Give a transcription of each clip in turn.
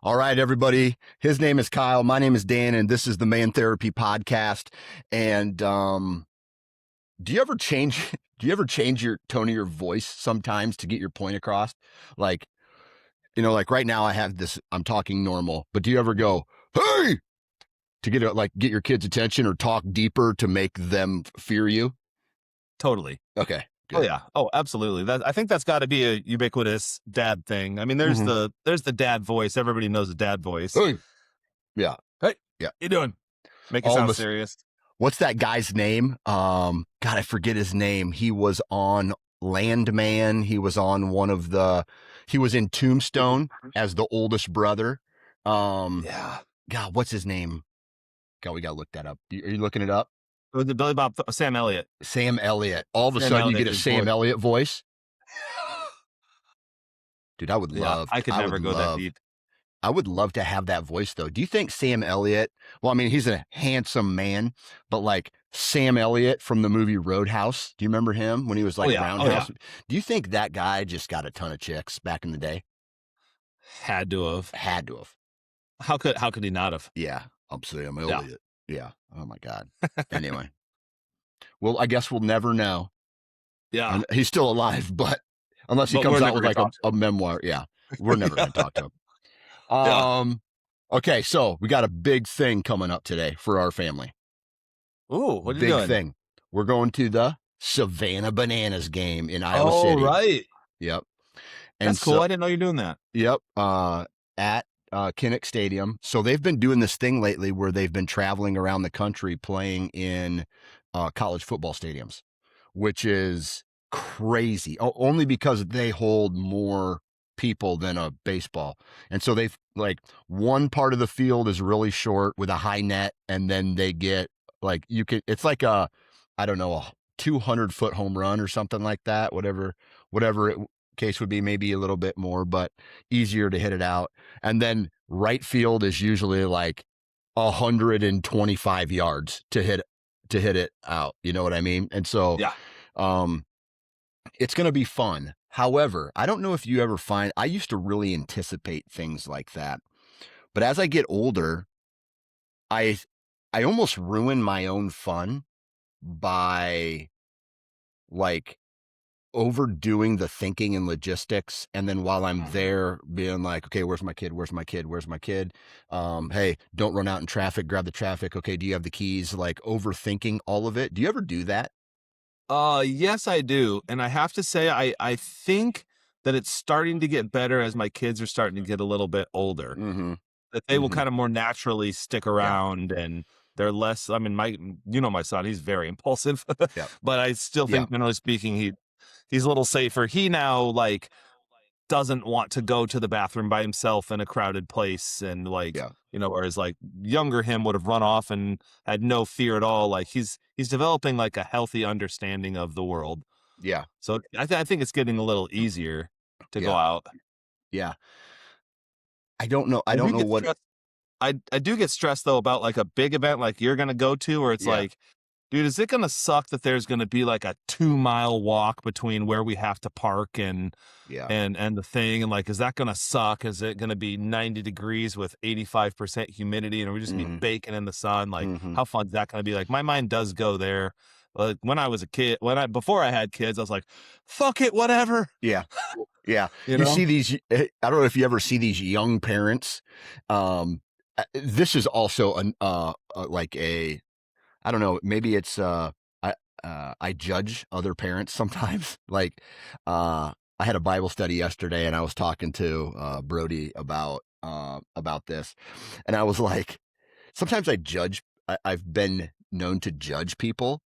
All right, everybody. His name is Kyle. My name is Dan, and this is the Man Therapy Podcast. And do you ever change? Do you ever change your tone of your voice sometimes to get your point across? Like, like right now, I have this. I'm talking normal, but do you ever go, "Hey," to get your kids' attention, or talk deeper to make them fear you? Totally. Okay. Oh Good. yeah. Oh, absolutely. I think that's got to be a ubiquitous dad thing. I mean, there's Mhm. the dad voice. Everybody knows the dad voice. Hey. Yeah. Hey, Yeah. you doing? Make it All of sound us. serious. What's that guy's name? God, I forget his name. He was on Landman. He was in Tombstone as the oldest brother. Yeah. God, what's his name? God, we gotta look that up. Are you looking it up? With the Billy Bob, Sam Elliott. Sam Elliott. All of a Sam sudden you Elliott, get a his Sam voice. Elliott voice. Dude, Yeah, I could never go that deep. I would love to have that voice, though. Do you think Sam Elliott, well, I mean, he's a handsome man, but like Sam Elliott from the movie Roadhouse, do you remember him when he was like Roundhouse? Do you think that guy just got a ton of chicks back in the day? Had to have. Had to have. How could he not have? Yeah. I'm Sam Elliott. Yeah. Oh, my God. Anyway. Well, I guess we'll never know. Yeah. He's still alive, but unless he comes out with like a memoir. Yeah. We're never going to talk to him. Okay, so we got a big thing coming up today for our family. Ooh, what are you doing? Big thing. We're going to the Savannah Bananas game in Iowa City. Oh, right. Yep. And that's cool. I didn't know you're doing that. Yep. At Kinnick Stadium. So they've been doing this thing lately where they've been traveling around the country playing in college football stadiums, which is crazy. Only because they hold more people than a baseball. And so they've like one part of the field is really short with a high net, and then they get like it's like a 200-foot home run or something like that, whatever case would be, maybe a little bit more, but easier to hit it out. And then right field is usually like 125 yards to hit it out. You know what I mean? And so it's going to be fun. However, I don't know if you ever I used to really anticipate things like that. But as I get older, I almost ruin my own fun by like overdoing the thinking and logistics. And then while I'm there being like, okay, where's my kid? Where's my kid? Where's my kid? Hey, don't run out in traffic, grab the traffic. Okay. Do you have the keys? Like overthinking all of it. Do you ever do that? Yes, I do. And I have to say, I think that it's starting to get better as my kids are starting to get a little bit older. Mm-hmm. That they will kind of more naturally stick around and they're less, I mean, my son, he's very impulsive, but I still think generally speaking, he's a little safer. He now like doesn't want to go to the bathroom by himself in a crowded place. And like, whereas like younger him would have run off and had no fear at all. Like he's developing like a healthy understanding of the world. Yeah. So I think it's getting a little easier to go out. Yeah. I don't know what. I do get stressed though about like a big event like you're going to go to, where it's like, dude, is it going to suck that there's going to be like a 2-mile walk between where we have to park and the thing? And like, is that going to suck? Is it going to be 90 degrees with 85% humidity and we're just going to be baking in the sun? Like, how fun is that going to be? Like, my mind does go there. Like when I was a kid, before I had kids, I was like, fuck it, whatever. Yeah. Yeah. You see these, I don't know if you ever see these young parents. This is also like a, I don't know, maybe it's I judge other parents sometimes. Like I had a Bible study yesterday and I was talking to Brody about this, and I was like, sometimes I've been known to judge people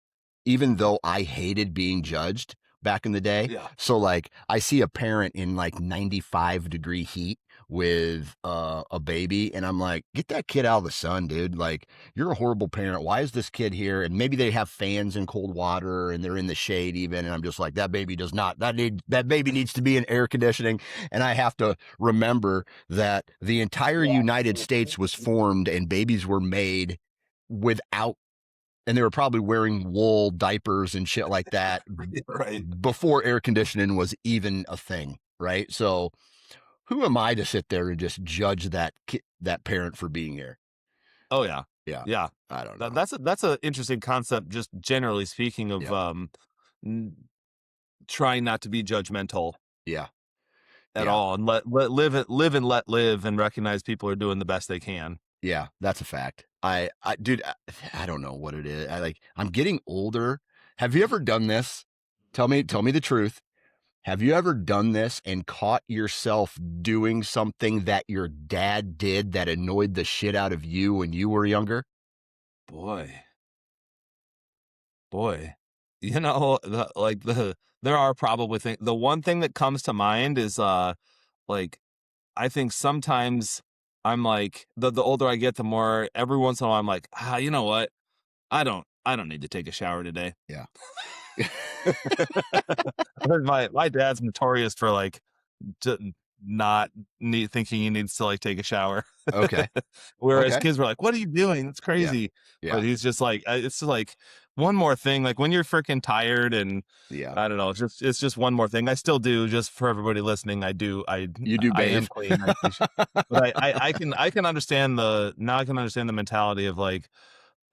even though I hated being judged back in the day. So like I see a parent in like 95-degree heat with a baby, and I'm like, get that kid out of the sun, dude. Like, you're a horrible parent. Why is this kid here? And maybe they have fans in cold water and they're in the shade even, and I'm just like, that baby needs to be in air conditioning. And I have to remember that the entire United States was formed and babies were made without, and they were probably wearing wool diapers and shit like that before air conditioning was even a thing, right? So who am I to sit there and just judge that parent for being here? Oh yeah. Yeah. Yeah. I don't know. That's a interesting concept, just generally speaking, of Yep. n- trying not to be judgmental Yeah. at Yeah. all, and live and let live, and recognize people are doing the best they can. Yeah. That's a fact. Dude, I don't know what it is. I'm getting older. Have you ever done this? Tell me the truth. Have you ever done this and caught yourself doing something that your dad did that annoyed the shit out of you when you were younger? Boy, boy, there are probably things. The one thing that comes to mind is like I think sometimes I'm like, the older I get, the more every once in a while I'm like, you know what? I don't need to take a shower today. Yeah. My dad's notorious for like not thinking he needs to like take a shower. Okay. Whereas Okay. kids were like, "What are you doing? It's Yeah. crazy." But Yeah. he's just like, it's just like one more thing. Like when you're freaking tired, and Yeah. I don't know, it's just one more thing. I still do, just for everybody listening. You do I am bathe? clean. But I can understand I can understand the mentality of like,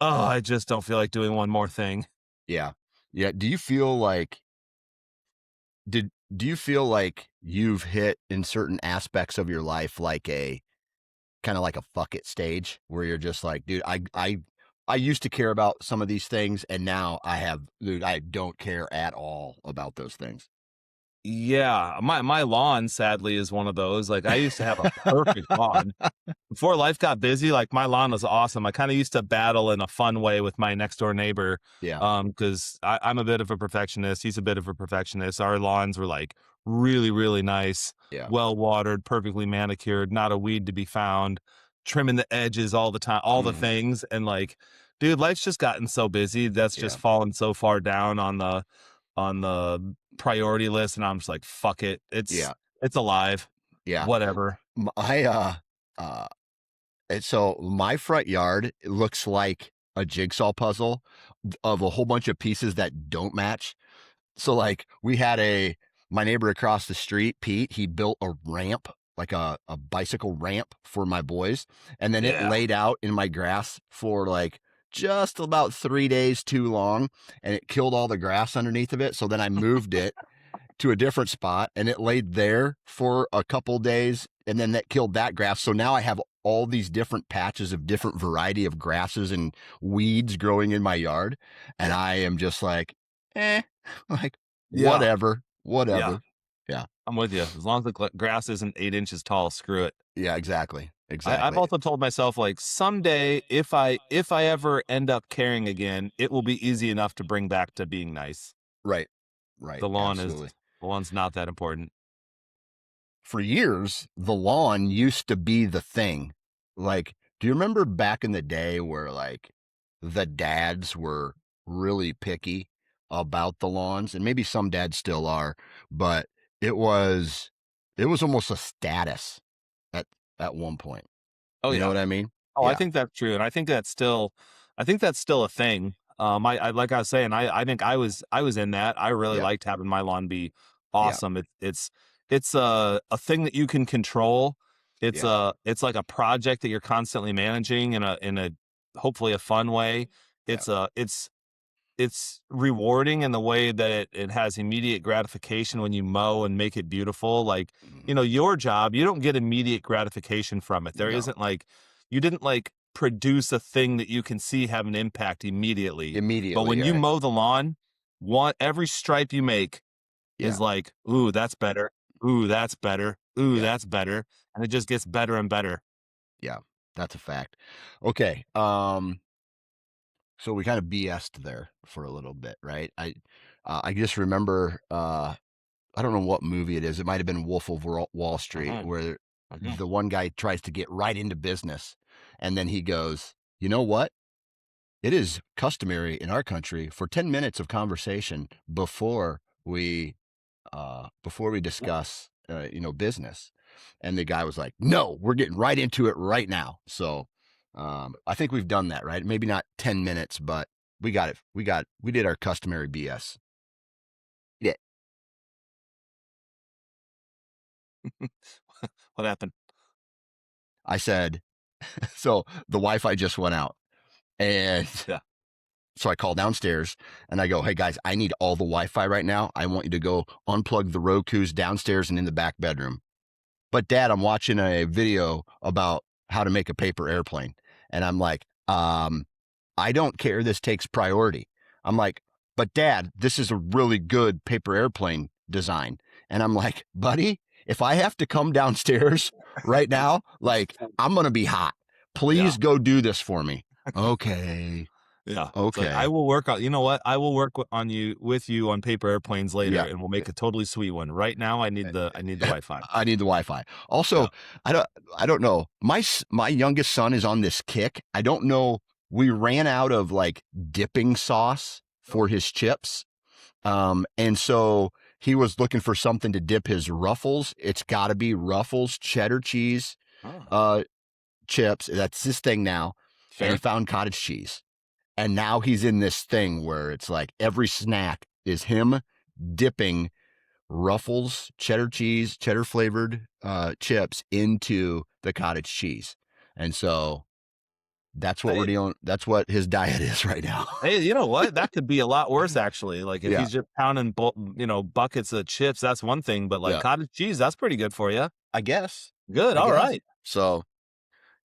oh, I just don't feel like doing one more thing. Yeah. Yeah. Do you feel like you've hit in certain aspects of your life like a kind of like a fuck it stage where you're just like, dude, I used to care about some of these things and now dude, I don't care at all about those things. Yeah, my lawn sadly is one of those. Like I used to have a perfect lawn. Before life got busy, like my lawn was awesome. I kind of used to battle in a fun way with my next door neighbor, Yeah. because I'm a bit of a perfectionist. He's a bit of a perfectionist. Our lawns were like really, really nice, Yeah. well watered, perfectly manicured, not a weed to be found, trimming the edges all the time, all the Mhm. things. And like, dude, life's just gotten so busy. That's Yeah. just fallen so far down on the priority list. And I'm just like, fuck it. Yeah. It's alive. Yeah. Whatever. I uh and so my front yard looks like a jigsaw puzzle of a whole bunch of pieces that don't match. So like my neighbor across the street, Pete, he built a ramp, like a bicycle ramp for my boys. And then it Yeah. laid out in my grass for like just about 3 days too long. And it killed all the grass underneath of it. So then I moved it to a different spot and it laid there for a couple days. And then that killed that grass. So now I have all these different patches of different variety of grasses and weeds growing in my yard. And I am just like, like Yeah. whatever, Yeah. whatever. Yeah. I'm with you. As long as the grass isn't 8 inches tall, screw it. Yeah, exactly. I've Exactly. also told myself like someday, if I ever end up caring again, it will be easy enough to bring back to being nice. Right. Right. Absolutely. The lawn's not that important. For years, the lawn used to be the thing. Like, do you remember back in the day where like the dads were really picky about the lawns? And maybe some dads still are, but it was it was almost a status at at one point. Oh You know yeah. what I mean? Oh, I Yeah. think that's true, and I think that's still a thing. I like I was saying, I think I was in that. I really Yeah. liked having my lawn be Yeah. awesome. It's a thing that you can control. Yeah. It's like a project that you're constantly managing in a hopefully a fun way. Yeah. It's it's rewarding in the way that it has immediate gratification when you mow and make it beautiful. Like, Mhm. your job, you don't get immediate gratification from it. There No. isn't like, you didn't like produce a thing that you can see have an impact immediately. But Immediately, when you right? mow the lawn, every stripe you make is Yeah. like, ooh, that's better. Ooh, that's better. Ooh, Yeah. that's better. And it just gets better and better. Yeah. That's a fact. Okay. So we kind of BS'd there for a little bit, right? I just remember I don't know what movie it is. It might have been Wolf of Wall Street, Mhm, where mhm. the one guy tries to get right into business, and then he goes, "You know what? It is customary in our country for 10 minutes of conversation before we discuss business." And the guy was like, "No, we're getting right into it right now." So I think we've done that, right? Maybe not 10 minutes, but we got it. We did our customary BS. Yeah. What happened? I said, so the Wi-Fi just went out. And Yeah. so I call downstairs and I go, hey guys, I need all the Wi-Fi right now. I want you to go unplug the Roku's downstairs and in the back bedroom. But Dad, I'm watching a video about how to make a paper airplane. And I'm like, I don't care. This takes priority. I'm like, but Dad, this is a really good paper airplane design. And I'm like, buddy, if I have to come downstairs right now, like I'm going to be hot. Yeah. Please go do this for me. Okay. Yeah. It's like, I Okay. will work on, you know what? I will work with you on paper airplanes later, Yeah. and we'll make a totally sweet one. Right now, I need the Wi-Fi. I need the Wi-Fi. Yeah. Also, I don't know. My youngest son is on this kick. I don't know. We ran out of like dipping sauce for his chips. And so he was looking for something to dip his Ruffles. It's got to be Ruffles cheddar cheese Oh, chips. That's his thing now. And he fair. found cottage cheese. And now he's in this thing where it's like every snack is him dipping Ruffles cheddar cheese, cheddar flavored chips into the cottage cheese. And so that's what we're Hey, dealing. That's what his diet is right now. hey, you know what? That could be a lot worse, actually. Like if Yeah. he's just pounding, buckets of chips, that's one thing. But like Yeah. cottage cheese, that's pretty good for you. I guess. Good. I All guess. right. So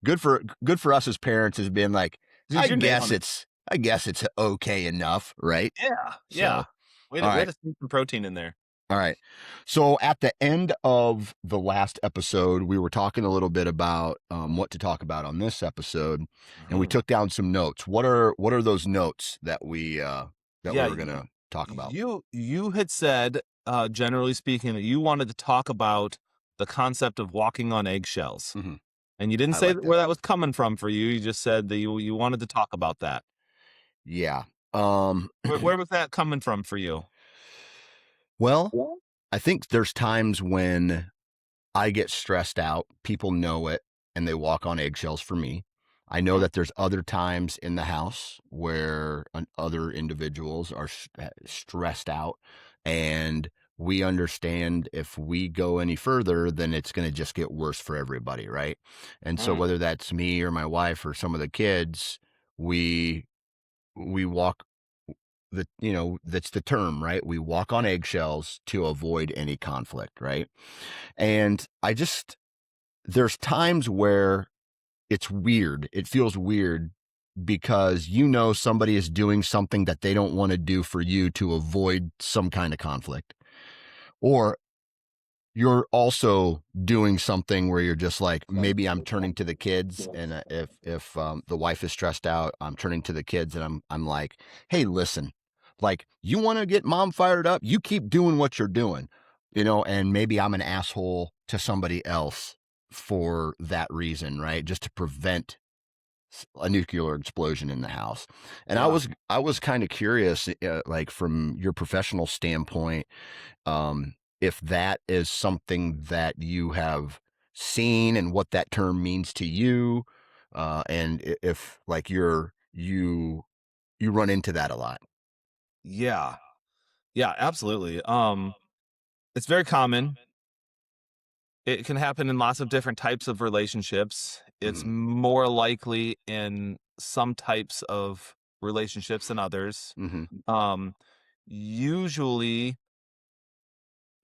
good for us as parents has been like, Dude, you're nailing it. I guess it's okay enough, right? Yeah. So Yeah. Way all to way right. to sneak some protein in there. All right. So at the end of the last episode, we were talking a little bit about what to talk about on this episode, and we Mhm. took down some notes. What are those notes that we Yeah. were gonna talk about? You had said, generally speaking, that you wanted to talk about the concept of walking on eggshells. Mm-hmm. And you didn't I say like that. where that was coming from for you. You just said that you wanted to talk about that. Yeah. Where was that coming from for you? Well, I think there's times when I get stressed out. People know it and they walk on eggshells for me. I know Mhm. that there's other times in the house where other individuals are stressed out, and we understand if we go any further, then it's going to just get worse for everybody, right? And so Mm. whether that's me or my wife or some of the kids, we walk that's the term, right? We walk on eggshells to avoid any conflict, right? And there's times where it's weird. It feels weird because somebody is doing something that they don't want to do for you to avoid some kind of conflict. Or you're also doing something where you're just like, maybe I'm turning to the kids, and if the wife is stressed out, I'm turning to the kids and I'm like, hey, listen, like, you want to get mom fired up, you keep doing what you're doing, and maybe I'm an asshole to somebody else for that reason, right? Just to prevent a nuclear explosion in the house. And Yeah. I was kind of curious, like from your professional standpoint, if that is something that you have seen and what that term means to you, and if like you run into that a lot. Yeah. Yeah, absolutely. It's very common. It can happen in lots of different types of relationships. It's Mm-hmm. more likely in some types of relationships than others. Mm-hmm. Um, Usually,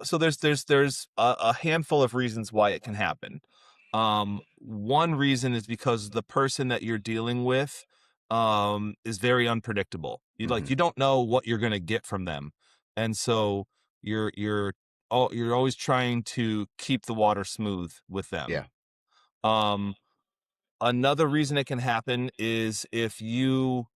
so there's a handful of reasons why it can happen. One reason is because the person that you're dealing with is very unpredictable. Mm-hmm. You don't know what you're going to get from them. And so you're you're always trying to keep the water smooth with them. Yeah. Um Another reason it can happen is if you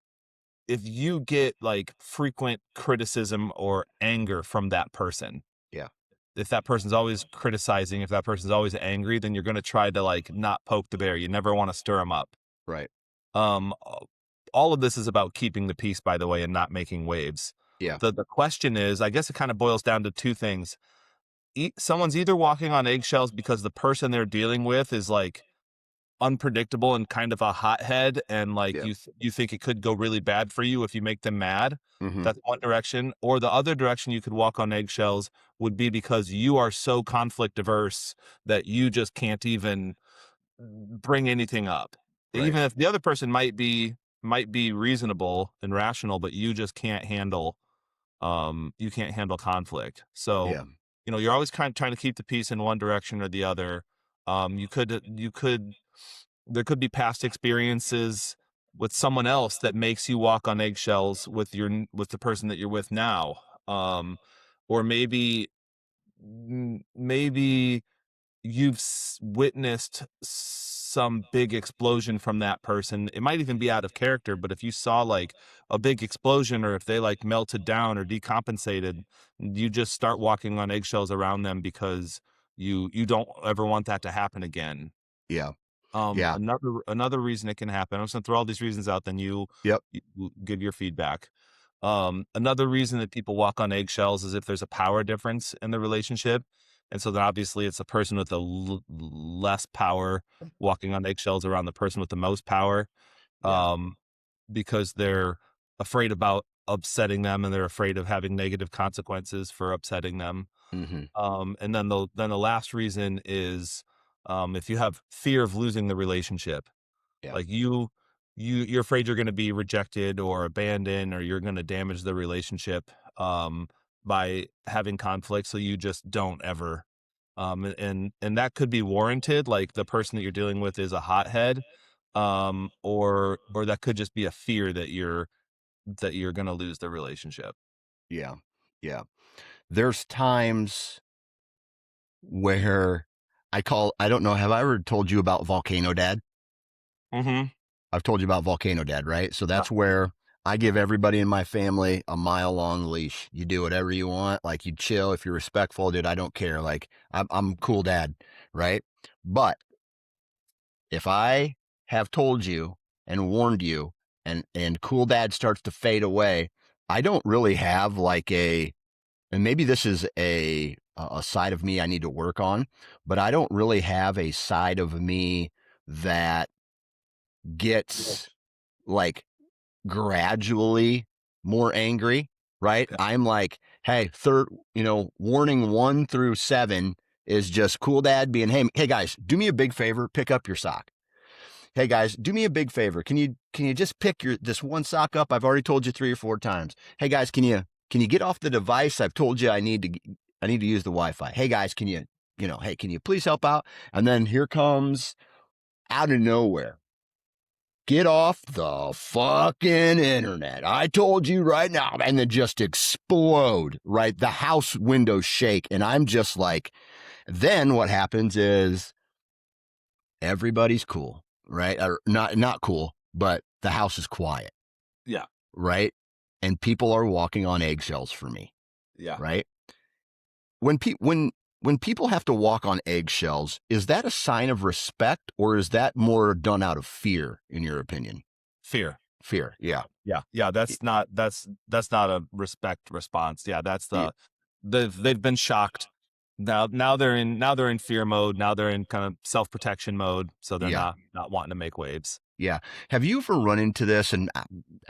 get like frequent criticism or anger from that person. Yeah. If that person's always criticizing, if that person's always angry, then you're going to try to like not poke the bear. You never want to stir them up. Right. Um, all of this is about keeping the peace, by the way, and not making waves. Yeah. The question is, I guess it kind of boils down to two things. Someone's either walking on eggshells because the person they're dealing with is like unpredictable and kind of a hothead, and like Yeah. you think it could go really bad for you if you make them mad. Mm-hmm. That's one direction. Or the other direction you could walk on eggshells would be because you are so conflict averse that you just can't even bring anything up. Right. Even if the other person might be reasonable and rational, but you just can't handle you can't handle conflict. So, Yeah. you're always kind of trying to keep the peace in one direction or the other. You could there could be past experiences with someone else that makes you walk on eggshells with the person that you're with now. Or maybe you've witnessed some big explosion from that person. It might even be out of character, but if you saw like a big explosion, or if they like melted down or decompensated, you just start walking on eggshells around them because you don't ever want that to happen again. Yeah. Yeah. Another reason it can happen. I'm just gonna throw all these reasons out, then Yep. you give your feedback. Another reason that people walk on eggshells is if there's a power difference in the relationship. And so then obviously it's a person with less power walking on eggshells around the person with the most power, Yeah. um, because they're afraid about upsetting them, and they're afraid of having negative consequences for upsetting them. Mm-hmm. And then the last reason is, if you have fear of losing the relationship, Yeah. like you're afraid you're going to be rejected or abandoned, or you're going to damage the relationship by having conflict, so you just don't ever. And that could be warranted, like the person that you're dealing with is a hothead, or that could just be a fear that you're going to lose the relationship. Yeah. Yeah. There's times where I don't know, have I ever told you about Volcano Dad? Mm-hmm. I've told you about Volcano Dad, right? So Yeah. that's where I give everybody in my family a mile long leash. You do whatever you want. Like, you chill. If you're respectful, dude, I don't care. Like, I'm cool dad, right? But if I have told you and warned you, and cool dad starts to fade away, I don't really have like and maybe this is a side of me I need to work on, but I don't really have a side of me that gets like gradually more angry, right? Yeah. I'm like, hey, warning 1 through 7 is just cool dad being, hey guys, do me a big favor, pick up your sock. Hey guys, do me a big favor. Can you just pick this one sock up? I've already told you 3 or 4 times. Hey guys, can you get off the device? I've told you I need to use the Wi-Fi. Hey guys, hey, can you please help out? And then here comes out of nowhere, get off the fucking internet. I told you right now. And then just explode, right? The house windows shake. And I'm just like, then what happens is everybody's cool, right? Or not cool, but the house is quiet, Yeah. right? And people are walking on eggshells for me, Yeah. right? When people have to walk on eggshells, is that a sign of respect, or is that more done out of fear, in your opinion? Fear. Fear, yeah. Yeah. That's not a respect response. Yeah. They've been shocked. Now they're in fear mode. Now they're in kind of self-protection mode. So they're Yeah. not wanting to make waves. Yeah. Have you ever run into this? And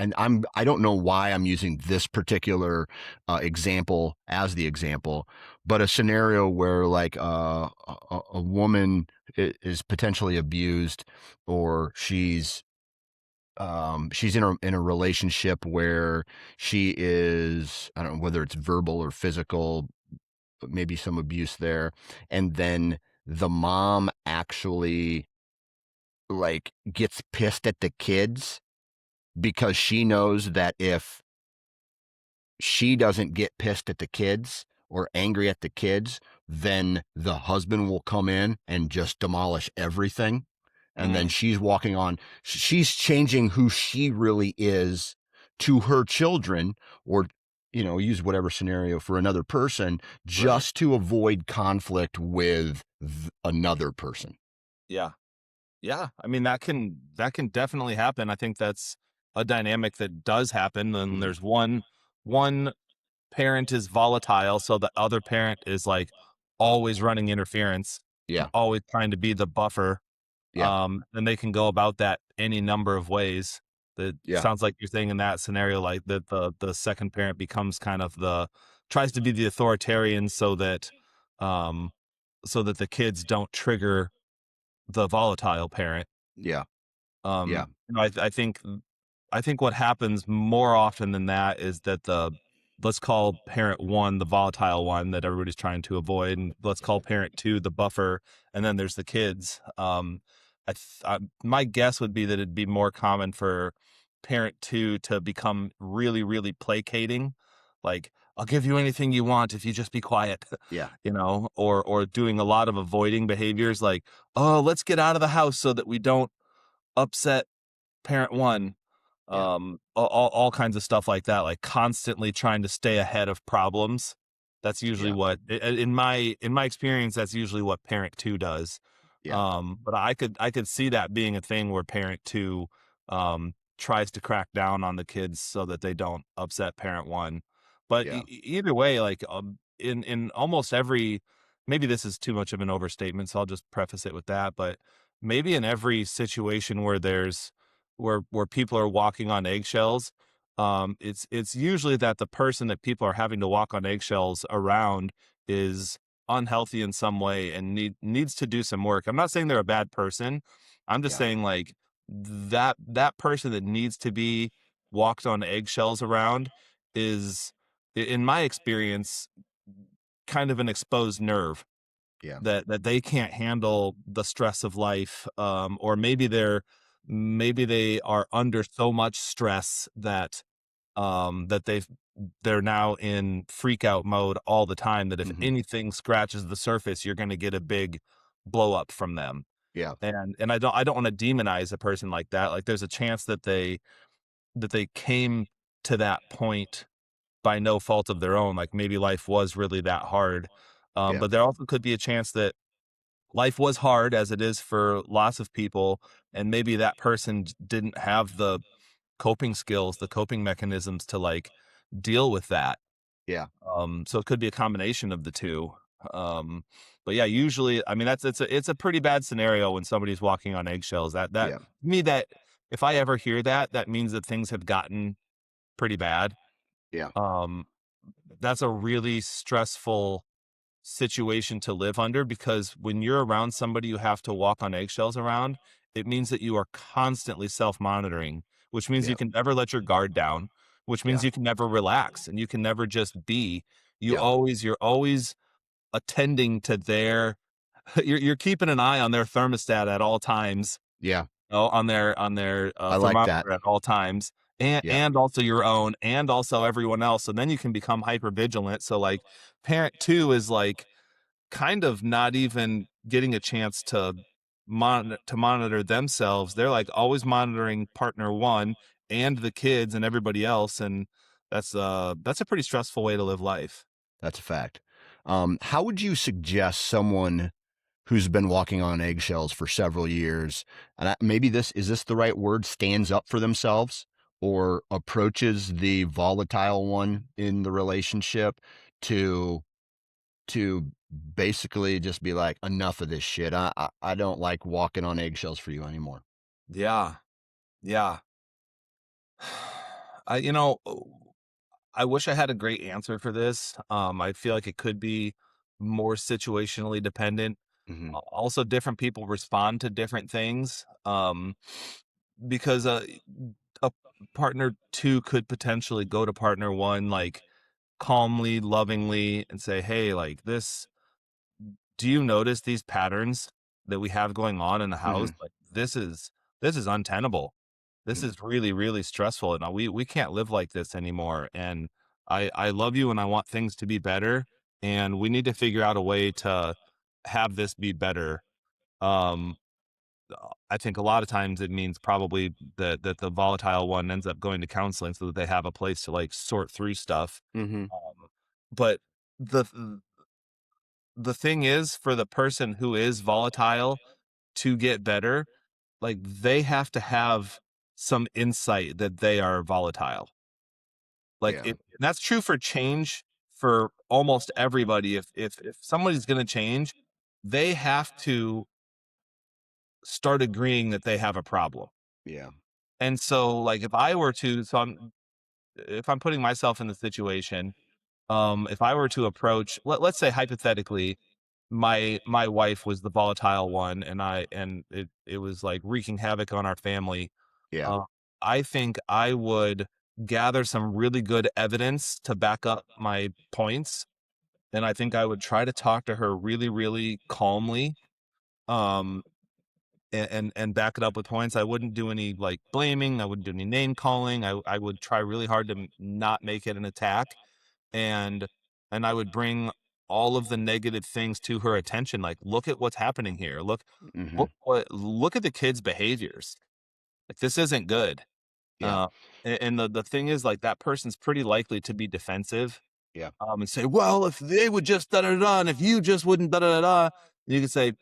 I don't know why I'm using this particular example as the example, but a scenario where like a woman is potentially abused, or she's in a relationship where she is, I don't know whether it's verbal or physical, but maybe some abuse there, and then the mom actually like gets pissed at the kids because she knows that if she doesn't get pissed at the kids or angry at the kids, then the husband will come in and just demolish everything. And then Mm-hmm. she's changing who she really is to her children, or, use whatever scenario for another person, Right. just to avoid conflict with another person. Yeah. Yeah. I mean, that can definitely happen. I think that's a dynamic that does happen. And Mhm. there's one parent is volatile, so the other parent is like always running interference and Yeah. always trying to be the buffer. Yeah. And they can go about that any number of ways. That Yeah. sounds like you're saying in that scenario, like that the second parent becomes kind of tries to be the authoritarian um, so that the kids don't trigger the volatile parent. Yeah. Yeah. I think what happens more often than that is that let's call parent one the volatile one that everybody's trying to avoid, and let's call parent two the buffer, and then there's the kids. My guess would be that it'd be more common for parent two to become really, really placating, like I'll give you anything you want if you just be quiet, Yeah. or doing a lot of avoiding behaviors, like oh let's get out of the house so that we don't upset parent one. Yeah. All kinds of stuff like that, like constantly trying to stay ahead of problems. That's usually Yeah. what in my experience, that's usually what parent two does. Yeah. But I could see that being a thing where parent two tries to crack down on the kids so that they don't upset parent one. But Yeah. either way, like in almost every, maybe this is too much of an overstatement, so I'll just preface it with that, but maybe in every situation where where people are walking on eggshells, it's usually that the person that people are having to walk on eggshells around is unhealthy in some way and needs to do some work. I'm not saying they're a bad person. I'm just Yeah. saying like that person that needs to be walked on eggshells around is, in my experience, kind of an exposed nerve Yeah. that they can't handle the stress of life, or maybe they are under so much stress that they're now in freak out mode all the time, that if Hmm. anything scratches the surface you're going to get a big blow up from them. Yeah. And I don't want to demonize a person like that. Like there's a chance that they came to that point by no fault of their own, like maybe life was really that hard. Yeah. But there also could be a chance that life was hard, as it is for lots of people, and maybe that person didn't have the coping skills, the coping mechanisms to like deal with that. Yeah. So it could be a combination of the two. Um, but yeah, usually, I mean, it's a pretty bad scenario when somebody's walking on eggshells. That Yeah. me that if I ever hear that, that means that things have gotten pretty bad. Yeah. Um, that's a really stressful situation to live under, because when you're around somebody you have to walk on eggshells around, it means that you are constantly self-monitoring, which means you Yeah. can never let your guard down, which means Yeah. you can never relax and you can never just be. Yeah. You're always attending to their you're keeping an eye on their thermostat at all times, Yeah. on their I like that. thermometer at all times, Yeah. and also your own, and also everyone else. So then you can become hyper vigilant. So like parent two is like kind of not even getting a chance to monitor themselves. They're like always monitoring partner one and the kids and everybody else, and that's a pretty stressful way to live life. That's a fact. How would you suggest someone who's been walking on eggshells for several years, and maybe this the right word, stands up for themselves or approaches the volatile one in the relationship to to basically just be like, enough of this shit. I don't like walking on eggshells for you anymore. Yeah, yeah. I I wish I had a great answer for this. I feel like it could be more situationally dependent. Hmm. Also, different people respond to different things. Because a partner two could potentially go to partner one like calmly, lovingly, and say, "Hey, like this, do you notice these patterns that we have going on in the house? Hmm. Like this is untenable. This Hmm. is really, really stressful, and we can't live like this anymore. And I love you, and I want things to be better, and we need to figure out a way to have this be better." Um, I think a lot of times it means probably that the volatile one ends up going to counseling so that they have a place to like sort through stuff. Hmm. But the the thing is, for the person who is volatile to get better, like they have to have some insight that they are volatile. Like Yeah. it, that's true for change for almost everybody. If somebody's going to change, they have to start agreeing that they have a problem. Yeah. And so like if I were to, so if I'm putting myself in the situation, if I were to approach, let's say hypothetically, my wife was the volatile one, and it was like wreaking havoc on our family. Yeah. Uh, I think I would gather some really good evidence to back up my points, and I think I would try to talk to her really, really calmly, um, and back it up with points. I wouldn't do any like blaming. I wouldn't do any name calling. I would try really hard to not make it an attack, and I would bring all of the negative things to her attention. Like, look at what's happening here. Mm-hmm. Look at the kids' behaviors. Like, this isn't good. Yeah. Uh, and the thing is, like, that person's pretty likely to be defensive, Yeah. and say, well, if they would just da da da, and if you just wouldn't da da da, you could say,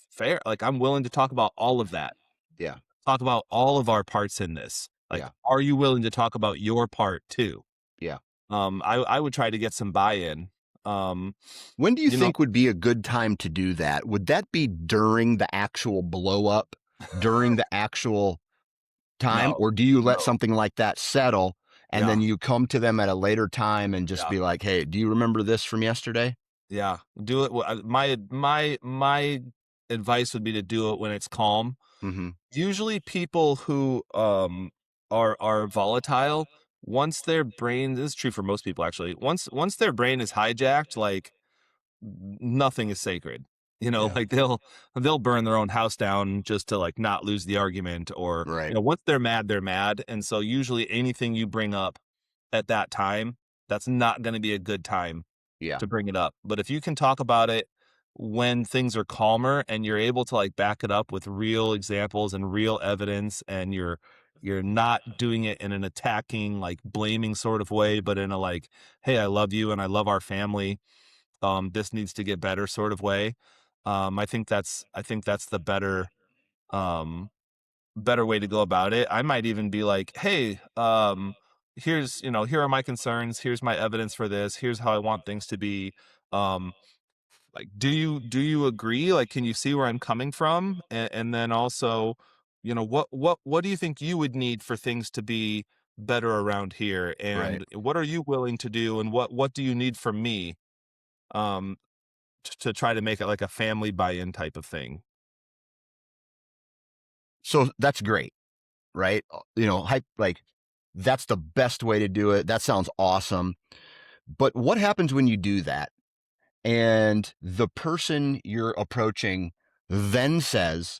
fair. Like, I'm willing to talk about all of that. Yeah. Talk about all of our parts in this. Like, Yeah. are you willing to talk about your part too? Yeah. I would try to get some buy-in. When do you You know, think would be a good time to do that? Would that be during the actual blow up, during the actual time, no, or do you let no, something like that settle and yeah, then you come to them at a later time and just yeah, be like, "Hey, do you remember this from yesterday?" yeah. Do it. My advice would be to do it when it's calm. Mm-hmm. Usually, people who are volatile, once their brain, this is true for most people actually. Once their brain is hijacked, like nothing is sacred. Yeah. Like they'll burn their own house down just to like not lose the argument, or Right. once they're mad, they're mad. And so usually anything you bring up at that time, that's not going to be a good time Yeah. to bring it up. But if you can talk about it when things are calmer and you're able to like back it up with real examples and real evidence, and you're not doing it in an attacking, like blaming sort of way, but in a like, hey, I love you and I love our family, this needs to get better sort of way. I think that's the um better way to go about it. I might even be like, hey, here are my concerns, here's my evidence for this, here's how I want things to be. um like, do you agree? Like, can you see where I'm coming from? And then also, what do you think you would need for things to be better around here, Right. and what are you willing to do, and what do you need from me, um to try to make it like a family buy-in type of thing. So that's great, right? Like that's the best way to do it. That sounds awesome. But what happens when you do that and the person you're approaching then says,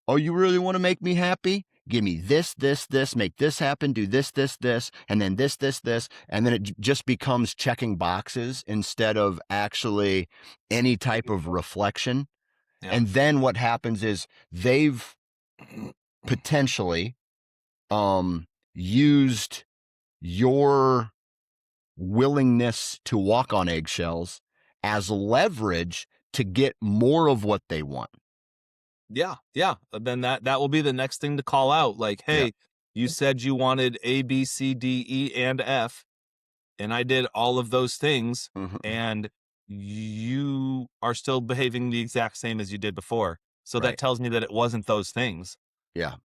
"Oh, you really want to make me happy? Give me this, this, this, make this happen, do this, this, this, and then this, this, this." And then it just becomes checking boxes instead of actually any type of reflection. Yeah. And then what happens is they've potentially used your willingness to walk on eggshells as leverage to get more of what they want. Yeah, yeah. Then that will be the next thing to call out. Like, Yeah. hey, you said you wanted A, B, C, D, E, and F, and I did all of those things, Mm-hmm. and you are still behaving the exact same as you did before. So that Right. tells me that it wasn't those things. Yeah.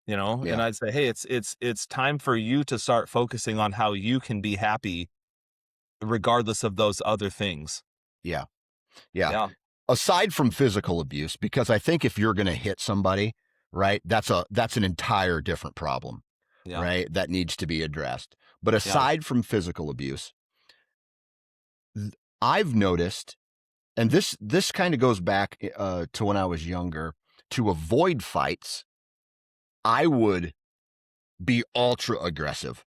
And Yeah. I'd say, hey, it's time for you to start focusing on how you can be happy regardless of those other things. Yeah. Yeah. Yeah, Aside from physical abuse, because I think if you're going to hit somebody, right, that's an entire different problem, yeah, right? That needs to be addressed. But yeah, aside from physical abuse, I've noticed, and this kind of goes back to when I was younger. To avoid fights, I would be ultra aggressive,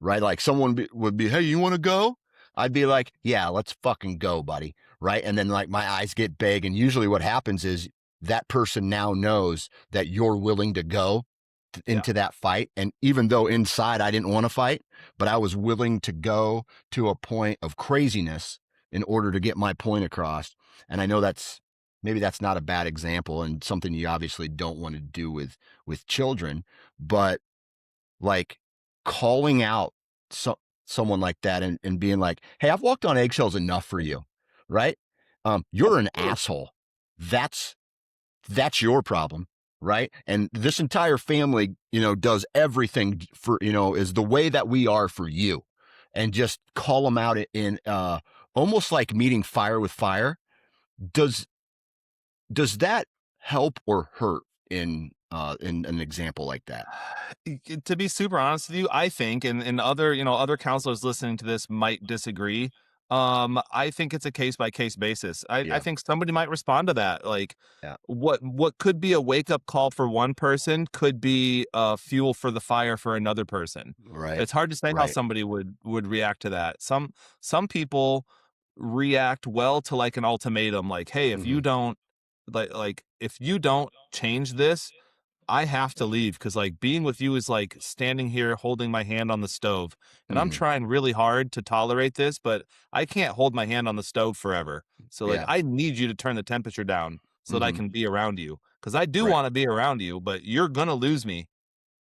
right? Like would be, "Hey, you want to go?" I'd be like, "Yeah, let's fucking go, buddy." Right. And then like my eyes get big. And usually what happens is that person now knows that you're willing to go yeah, into that fight. And even though inside I didn't want to fight, but I was willing to go to a point of craziness in order to get my point across. And I know maybe that's not a bad example and something you obviously don't want to do with children, but like calling out someone like that and being like, "Hey, I've walked on eggshells enough for you," right? You're an asshole. That's that's your problem. right? And this entire family, does everything for, is the way that we are for you. And just call them out in almost like meeting fire with fire. Does does that help or hurt in an example like that? To be super honest with you, I think, and other, other counselors listening to this might disagree. I think it's a case by case basis. I Yeah. think somebody might respond to that. Like Yeah. what could be a wake up call for one person could be fuel for the fire for another person. Right. It's hard to say how Right. somebody would react to that. Some people react well to like an ultimatum, like, hey, if you Hmm. don't if you don't change this, I have to leave because like being with you is like standing here holding my hand on the stove. And I'm Hmm. trying really hard to tolerate this, but I can't hold my hand on the stove forever. So like Yeah. I need you to turn the temperature down so that I Hmm. can be around you. Because I do Right. want to be around you, but you're gonna lose me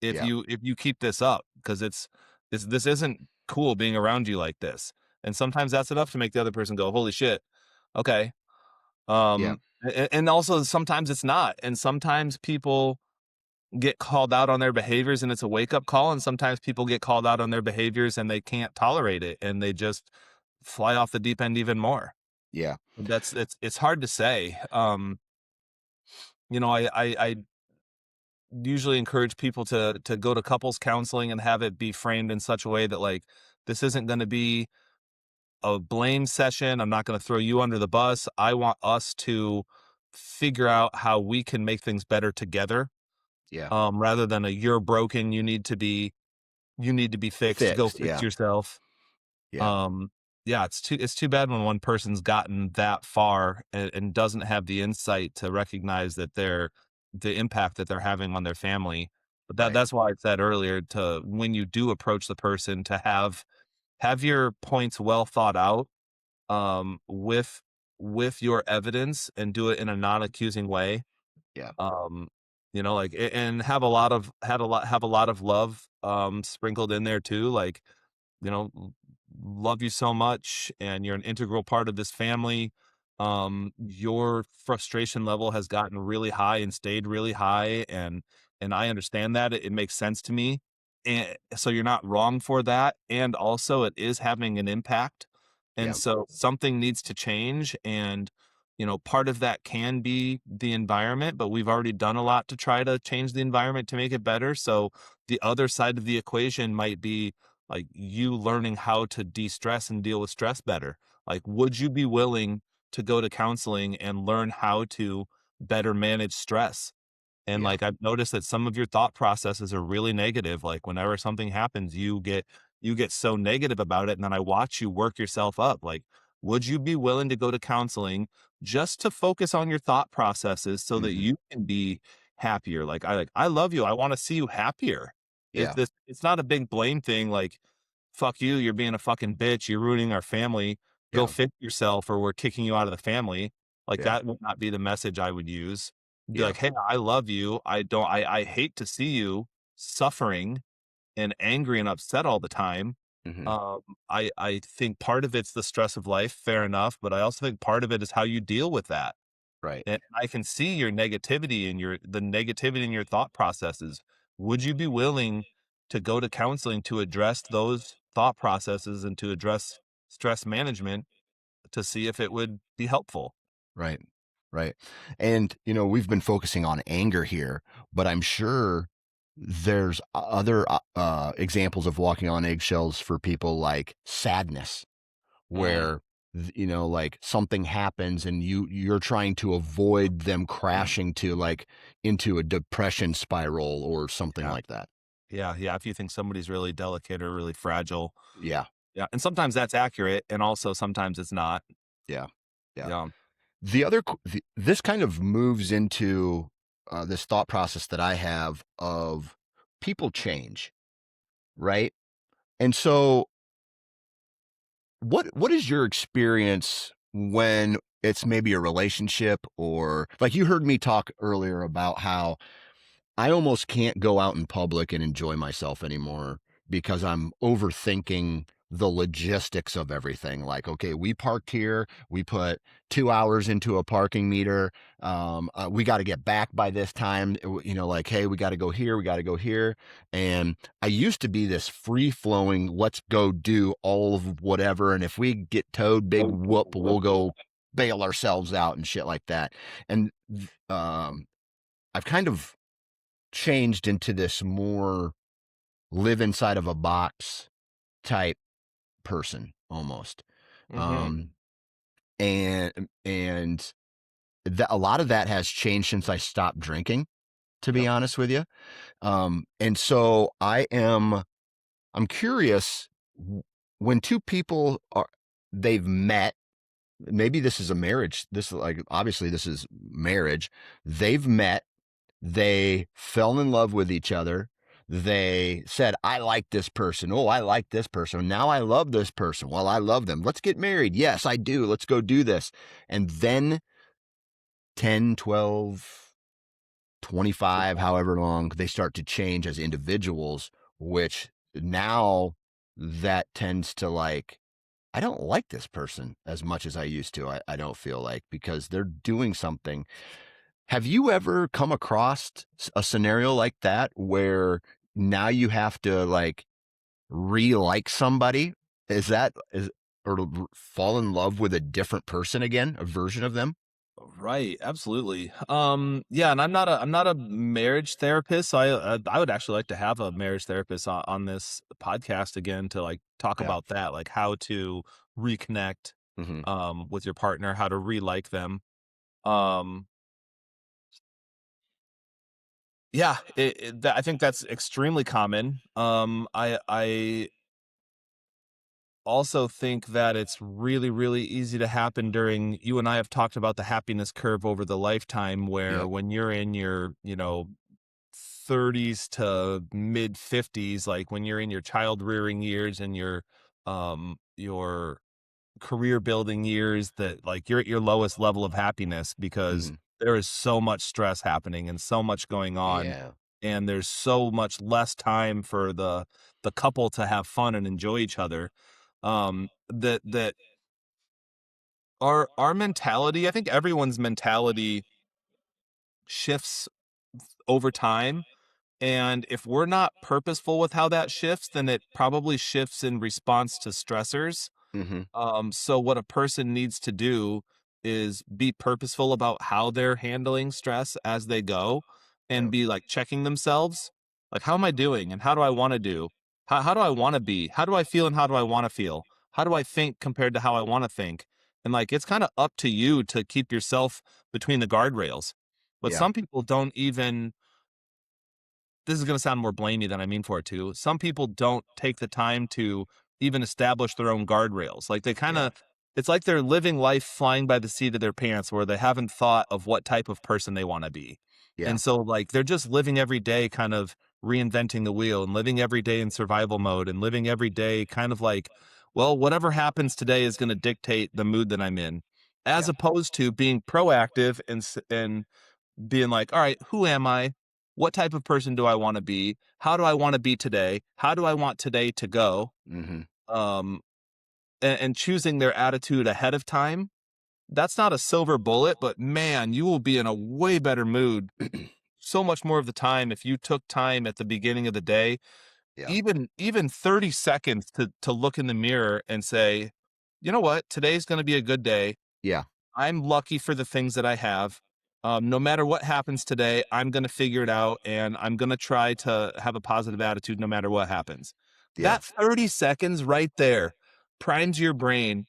if Yeah. you keep this up because this isn't cool being around you like this. And sometimes that's enough to make the other person go, holy shit, okay. Yeah. And also sometimes it's not. And sometimes people get called out on their behaviors and it's a wake up call. And sometimes people get called out on their behaviors and they can't tolerate it and they just fly off the deep end even more. Yeah. It's hard to say. I usually encourage people to go to couples counseling and have it be framed in such a way that like this isn't going to be a blame session. I'm not going to throw you under the bus. I want us to figure out how we can make things better together, Yeah. rather than a you're broken, you need to be fixed, go Fixed. fix Yeah. yourself. Yeah. um yeah, it's too bad when one person's gotten that far and doesn't have the insight to recognize that the impact that they're having on their family. But Right. that's why I said earlier, to when you do approach the person, to have your points well thought out, with your evidence, and do it in a non-accusing way. Yeah. um like and have a lot of love sprinkled in there too, like, love you so much and you're an integral part of this family. Your frustration level has gotten really high and stayed really high, and I understand that. It makes sense to me. And so you're not wrong for that. And also it is having an impact. And Yeah. so something needs to change. And, part of that can be the environment, but we've already done a lot to try to change the environment to make it better. So the other side of the equation might be like you learning how to de-stress and deal with stress better. Like, would you be willing to go to counseling and learn how to better manage stress? And Yeah. like I've noticed that some of your thought processes are really negative. Like whenever something happens, you get so negative about it, and then I watch you work yourself up. Like, would you be willing to go to counseling just to focus on your thought processes so that Hmm. you can be happier? Like I love you. I want to see you happier. Yeah. It's not a big blame thing. Like, fuck you, you're being a fucking bitch, you're ruining our family. Go Yeah. fix yourself, or we're kicking you out of the family. Like Yeah. that would not be the message I would use. Be Yeah. like, "Hey, I love you. I hate to see you suffering and angry and upset all the time." Hmm. Um, I think part of it's the stress of life, fair enough, but I also think part of it is how you deal with that. Right. And I can see your negativity and the negativity in your thought processes. Would you be willing to go to counseling to address those thought processes and to address stress management to see if it would be helpful? Right. Right. And, we've been focusing on anger here, but I'm sure there's other examples of walking on eggshells for people like sadness, Mm, where, like something happens and you're trying to avoid them mm, crashing to like into a depression spiral or something yeah. like that. Yeah, yeah, if you think somebody's really delicate or really fragile. Yeah. Yeah, and sometimes that's accurate, and also sometimes it's not. Yeah. Yeah. Yeah. This kind of moves into this thought process that I have of people change, right? And so what is your experience when it's maybe a relationship, or like you heard me talk earlier about how I almost can't go out in public and enjoy myself anymore because I'm overthinking the logistics of everything. Like, okay, we parked here, we put 2 hours into a parking meter. We got to get back by this time. Like, hey, we got to go here, we got to go here. And I used to be this free flowing, let's go do all of whatever. And if we get towed, big whoop, we'll go bail ourselves out and shit like that. And I've kind of changed into this more live inside of a box type person almost. Mm-hmm. And a lot of that has changed since I stopped drinking, to be Yep. honest with you. And so I'm curious, when two people they've met, maybe this is a marriage. This is like, obviously this is marriage. They've met, they fell in love with each other. They said, I like this person. Oh, I like this person. Now I love this person. Well, I love them. Let's get married. Yes, I do. Let's go do this. And then 10, 12, 25, however long, they start to change as individuals, which now that tends to like, I don't like this person as much as I used to. I don't feel like, because they're doing something. Have you ever come across a scenario like that where now you have to like re-like somebody? Or fall in love with a different person again, a version of them? Right, absolutely. Yeah, and I'm not a marriage therapist. So I would actually like to have a marriage therapist on this podcast again to like talk Yeah. about that, like how to reconnect Mm-hmm. with your partner, how to re-like them. Um yeah, I think that's extremely common. I also think that it's really, really easy to happen during, you and I have talked about the happiness curve over the lifetime, where Yep. when you're in your, 30s to mid 50s, like when you're in your child rearing years and your career building years, that like you're at your lowest level of happiness because Mm-hmm. there is so much stress happening and so much going on, Yeah. and there's so much less time for the couple to have fun and enjoy each other. That our mentality, I think everyone's mentality shifts over time. And if we're not purposeful with how that shifts, then it probably shifts in response to stressors. Mm-hmm. So what a person needs to do is be purposeful about how they're handling stress as they go, and Yep. be like checking themselves. Like, how am I doing? And how do I want to do? How do I want to be? How do I feel? And how do I want to feel? How do I think compared to how I want to think? And like, it's kind of up to you to keep yourself between the guardrails. But Yeah. some people don't even, this is going to sound more blamey than I mean for it to. Some people don't take the time to even establish their own guardrails. Like they kind Yeah. of, it's like they're living life flying by the seat of their pants, where they haven't thought of what type of person they want to be. Yeah. And so like they're just living every day kind of reinventing the wheel, and living every day in survival mode, and living every day kind of like, well, whatever happens today is going to dictate the mood that I'm in, as Yeah. opposed to being proactive and being like, all right, who am I? What type of person do I want to be? How do I want to be today? How do I want today to go? Mm-hmm. Um, and choosing their attitude ahead of time. That's not a silver bullet, but man, you will be in a way better mood so much more of the time if you took time at the beginning of the day, Yeah. even 30 seconds to look in the mirror and say, you know what, today's going to be a good day. Yeah. I'm lucky for the things that I have. No matter what happens today, I'm going to figure it out, and I'm going to try to have a positive attitude no matter what happens. Yeah. That 30 seconds right there primes your brain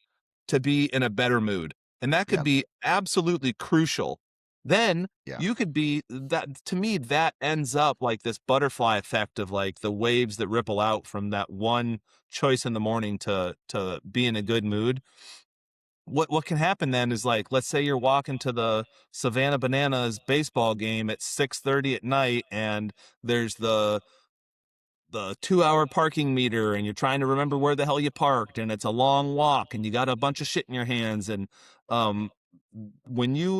to be in a better mood. And that could Yeah. be absolutely crucial. Then Yeah. you could be that, to me, that ends up like this butterfly effect of like the waves that ripple out from that one choice in the morning to be in a good mood. What can happen then is, like, let's say you're walking to the Savannah Bananas baseball game at 6:30 at night, and there's the 2-hour parking meter, and you're trying to remember where the hell you parked, and it's a long walk, and you got a bunch of shit in your hands. And um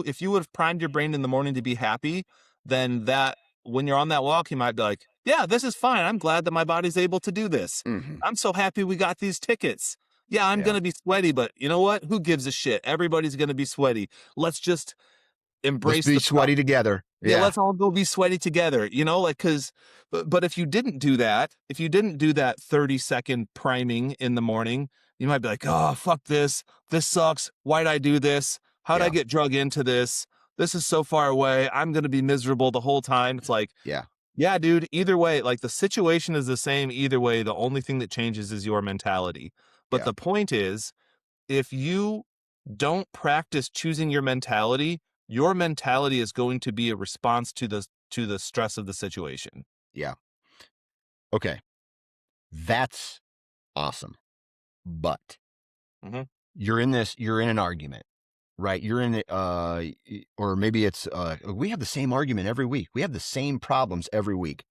if you would have primed your brain in the morning to be happy, then that when you're on that walk, you might be like, yeah, this is fine. I'm glad that my body's able to do this. Mm-hmm. I'm so happy we got these tickets. Yeah, I'm Yeah. going to be sweaty, but you know what? Who gives a shit? Everybody's going to be sweaty. Let's just Let's embrace be the sweaty together. yeah, Yeah. let's all go be sweaty together, you know, like, but if you didn't do that, if you didn't do that 30-second priming in the morning, you might be like, oh, fuck this. This sucks. Why'd I do this? How'd I Yeah. get drug into this? This is so far away. I'm going to be miserable the whole time. It's like, Yeah. yeah, dude, either way, like the situation is the same either way. The only thing that changes is your mentality. But Yeah. the point is, if you don't practice choosing your mentality is going to be a response to the stress of the situation. Yeah. Okay. That's awesome. But Mm-hmm. you're in an argument, right? You're in it, or maybe it's, we have the same argument every week. We have the same problems every week.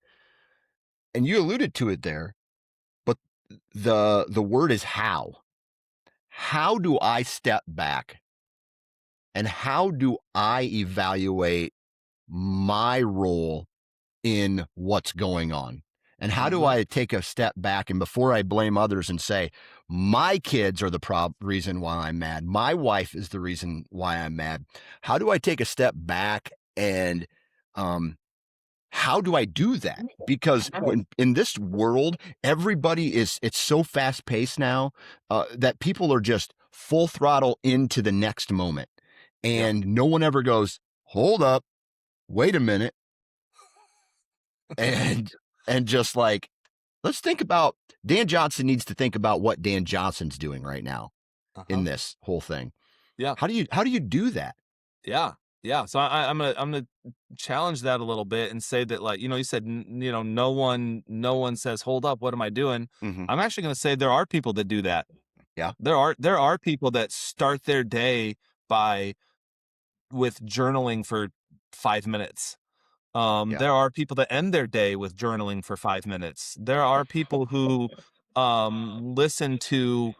And you alluded to it there, but the word is how. How do I step back and how do I evaluate my role in what's going on? And how do Mm-hmm. I take a step back and before I blame others and say, my kids are the reason why I'm mad. My wife is the reason why I'm mad. How do I take a step back and how do I do that? Because when in this world, it's so fast paced now that people are just full throttle into the next moment. Yep. And no one ever goes, hold up, wait a minute. And, and just like, let's think about Dan Johnson needs to think about what Dan Johnson's doing right now in Uh-huh. this whole thing. Yeah. How do you do that? Yeah. Yeah. So I'm gonna challenge that a little bit and say that, like, you said, no one says, hold up, what am I doing? Mm-hmm. I'm actually gonna say there are people that do that. Yeah. There are people that start their day by with journaling for 5 minutes. Yeah. There are people that end their day with journaling for 5 minutes. There are people who listen to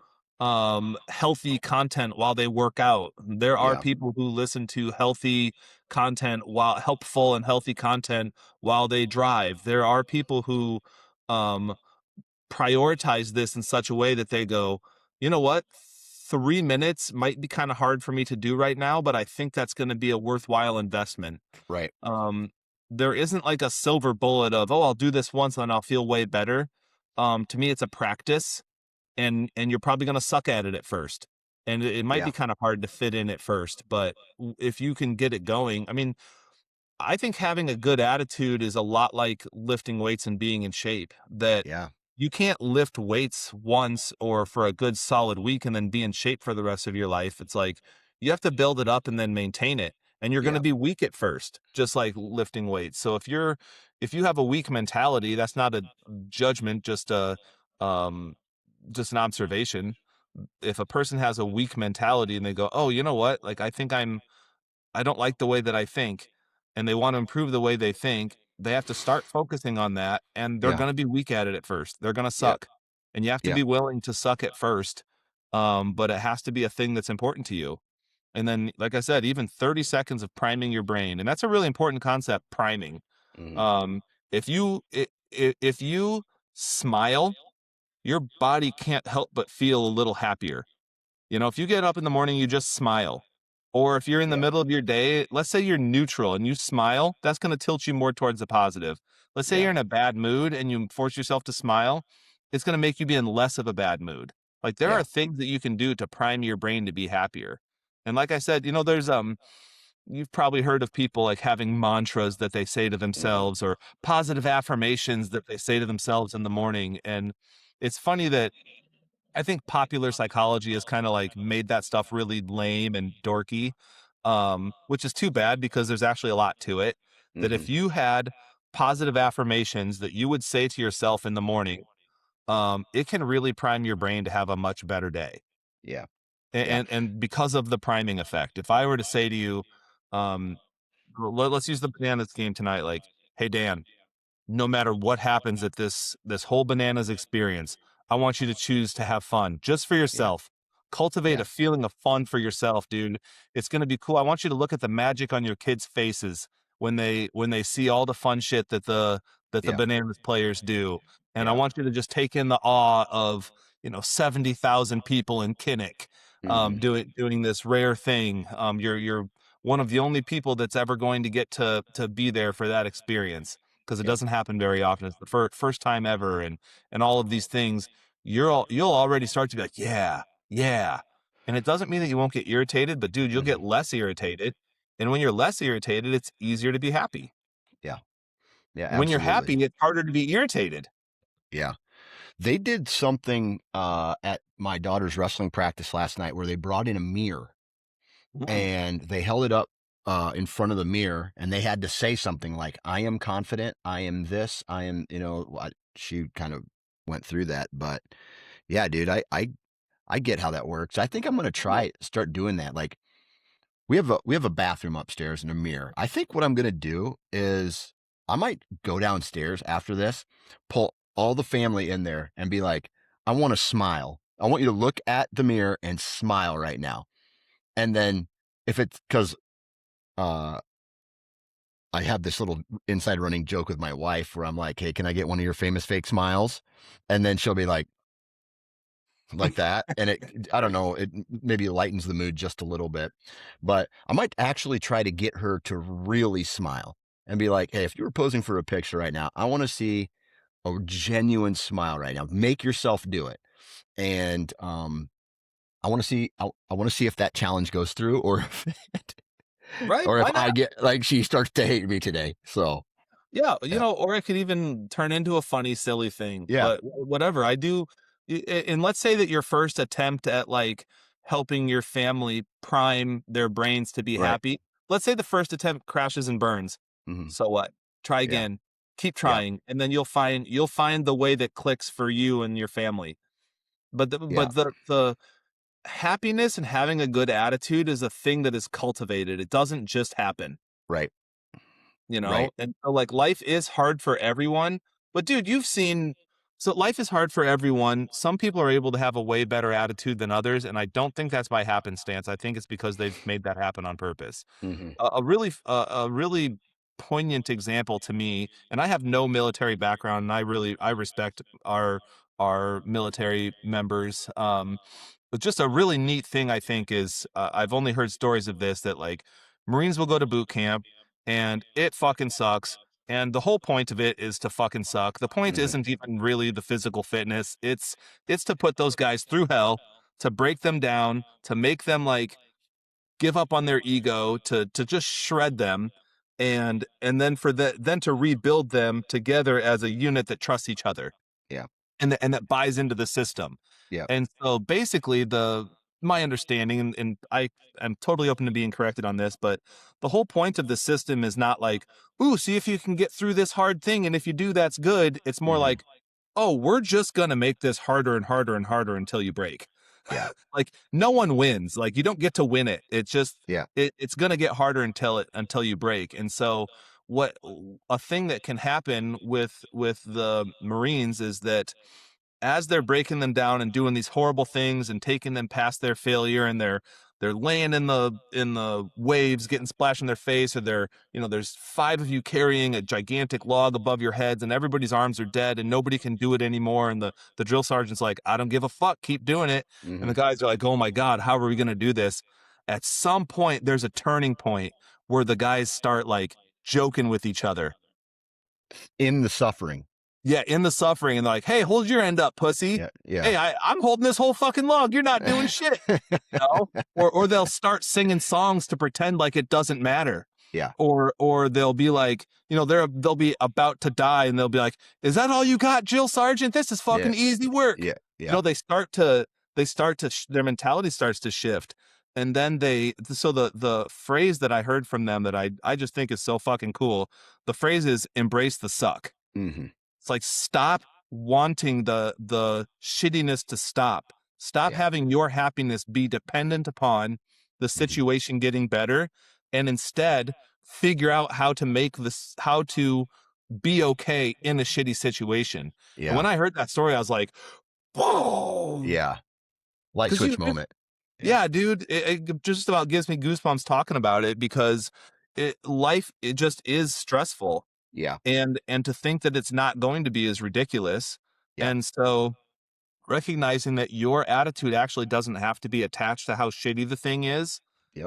healthy content while they work out. There are Yeah. people who listen to healthy content while helpful and healthy content while they drive. There are people who um prioritize this in such a way that they go, you know what? 3 minutes might be kind of hard for me to do right now, but I think that's going to be a worthwhile investment. Right. um there isn't like a silver bullet of, oh, I'll do this once and I'll feel way better. To me, it's a practice, and you're probably going to suck at it at first, and it might Yeah. be kind of hard to fit in at first, but if you can get it going, I mean, I think having a good attitude is a lot like lifting weights and being in shape. That Yeah. you can't lift weights once or for a good solid week and then be in shape for the rest of your life. It's like you have to build it up and then maintain it. And you're going to Yeah. be weak at first, just like lifting weights. So if you have a weak mentality, that's not a judgment, um just an observation. If a person has a weak mentality and they go, "Oh, you know what? Like I don't like the way that I think," and they want to improve the way they think, they have to start focusing on that, and they're Yeah. going to be weak at it at first. They're going to Yeah. suck. And you have to Yeah. be willing to suck at first. But it has to be a thing that's important to you. And then, like I said, even 30 seconds of priming your brain, and that's a really important concept, priming. Mm-hmm. Um, if you smile, your body can't help but feel a little happier. If you get up in the morning, you just smile. Or if you're in the Yeah. middle of your day, let's say you're neutral and you smile, that's going to tilt you more towards the positive. Let's say Yeah. you're in a bad mood and you force yourself to smile, it's going to make you be in less of a bad mood. Like, there Yeah. are things that you can do to prime your brain to be happier. And like I said, there's you've probably heard of people like having mantras that they say to Mm-hmm. themselves, or positive affirmations that they say to themselves in the morning. And it's funny that I think popular psychology has kind of like made that stuff really lame and dorky, which is too bad because there's actually a lot to it. That Mm-hmm. if you had positive affirmations that you would say to yourself in the morning, it can really prime your brain to have a much better day. Yeah. And, Yeah. and because of the priming effect, if I were to say to you, um, let's use the bananas game tonight, like, hey Dan, no matter what happens at this whole bananas experience, I want you to choose to have fun just for Yeah. yourself. Cultivate Yeah. a feeling of fun for yourself, dude. It's going to be cool. I want you to look at the magic on your kids' faces when they see all the fun shit that the Yeah. bananas players do. And I Yeah. want you to just take in the awe of, 70,000 people in Kinnick, Hmm. doing this rare thing. You're one of the only people that's ever going to get to be there for that experience, because it Yeah. doesn't happen very often. It's the first time ever, and all of these things. You'll already start to be like, yeah, yeah. And it doesn't mean that you won't get irritated, but dude, you'll Hmm. get less irritated. And when you're less irritated, it's easier to be happy. Yeah. Yeah. And when you're Absolutely. happy, it's harder to be irritated. Yeah. They did something at my daughter's wrestling practice last night where they brought in a mirror Mm. and they held it up in front of the mirror and they had to say something like, I am confident, I am this, I am, she kind of went through that. But yeah, dude, I get how that works. I think I'm going to start doing that. Like, we have a bathroom upstairs and a mirror. I think what I'm gonna do is I might go downstairs after this, pull all the family in there, and be like, "I want to smile. I want you to look at the mirror and smile right now." And then if it's because uh, I have this little inside running joke with my wife where I'm like, "Hey, can I get one of your famous fake smiles?" And then she'll be like that, and I don't know, it maybe lightens the mood just a little bit. But I might actually try to get her to really smile and be like, hey, if you were posing for a picture right now, I want to see a genuine smile right now. Make yourself do it. And I want to see if that challenge goes through, or Right? or if Why I not? get like she starts to hate me today. So Yeah, yeah. or it could even turn into a funny, silly thing. Yeah. But whatever I do, and let's say that your first attempt at like helping your family prime their brains to be Right. happy, let's say the first attempt crashes and burns. Hmm. So what? Try Yeah. again. Keep Yeah. trying, and then you'll find the way that clicks for you and your family. But Yeah. the happiness and having a good attitude is a thing that is cultivated. It doesn't just happen. Right. Right. And so, like, life is hard for everyone, but dude, you've seen, so life is hard for everyone. Some people are able to have a way better attitude than others, and I don't think that's by happenstance. I think it's because they've made that happen on purpose. Hmm. A really poignant example to me, and I have no military background, and I respect our military members. But just a really neat thing I think is, I've only heard stories of this, that like Marines will go to boot camp and it fucking sucks. And the whole point of it is to fucking suck. The point Hmm. isn't even really the physical fitness. It's to put those guys through hell, to break them down, to make them like give up on their ego, to just shred them, and then then to rebuild them together as a unit that trusts each other, Yeah. and that buys into the system. Yeah. And so basically the my understanding, and I am totally open to being corrected on this, but the whole point of the system is not like, ooh, see if you can get through this hard thing, and if you do, that's good. It's more Hmm. like, oh, we're just gonna make this harder and harder and harder until you break. Yeah. Like no one wins. Like you don't get to win it. It's just Yeah. it's gonna get harder until you break. And so what a thing that can happen with the Marines is that as they're breaking them down and doing these horrible things and taking them past their failure, and they're laying in the waves getting splashed in their face, or there's five of you carrying a gigantic log above your heads and everybody's arms are dead and nobody can do it anymore, and the drill sergeant's like, I don't give a fuck, keep doing it. And Hmm. the guys are like, oh my god, how are we going to do this? At some point there's a turning point where the guys start like joking with each other. In the suffering. Yeah, in the suffering, and they're like, "Hey, hold your end up, pussy. Yeah. Yeah. Hey, I'm holding this whole fucking log. You're not doing shit." Or they'll start singing songs to pretend like it doesn't matter. Yeah. Or they'll be like, they'll be about to die, and they'll be like, "Is that all you got, Jill Sargent? This is Yeah. fucking easy work." Yeah. Yeah. Their mentality starts to shift, and then so the phrase that I heard from them that I just think is so fucking cool. The phrase is embrace the suck. Hmm. It's like, stop wanting the shittiness to stop. Stop Yeah. having your happiness be dependent upon the Hmm. situation getting better, and instead figure out how to be okay in a shitty situation. And Yeah. when I heard that story, I was like, whoa. Yeah. Light Because switch moment. Yeah. yeah, dude, it just about gives me goosebumps talking about it, because life, it just is stressful, Yeah. and to think that it's not going to be is ridiculous. Yeah. And so recognizing that your attitude actually doesn't have to be attached to how shitty the thing Yep.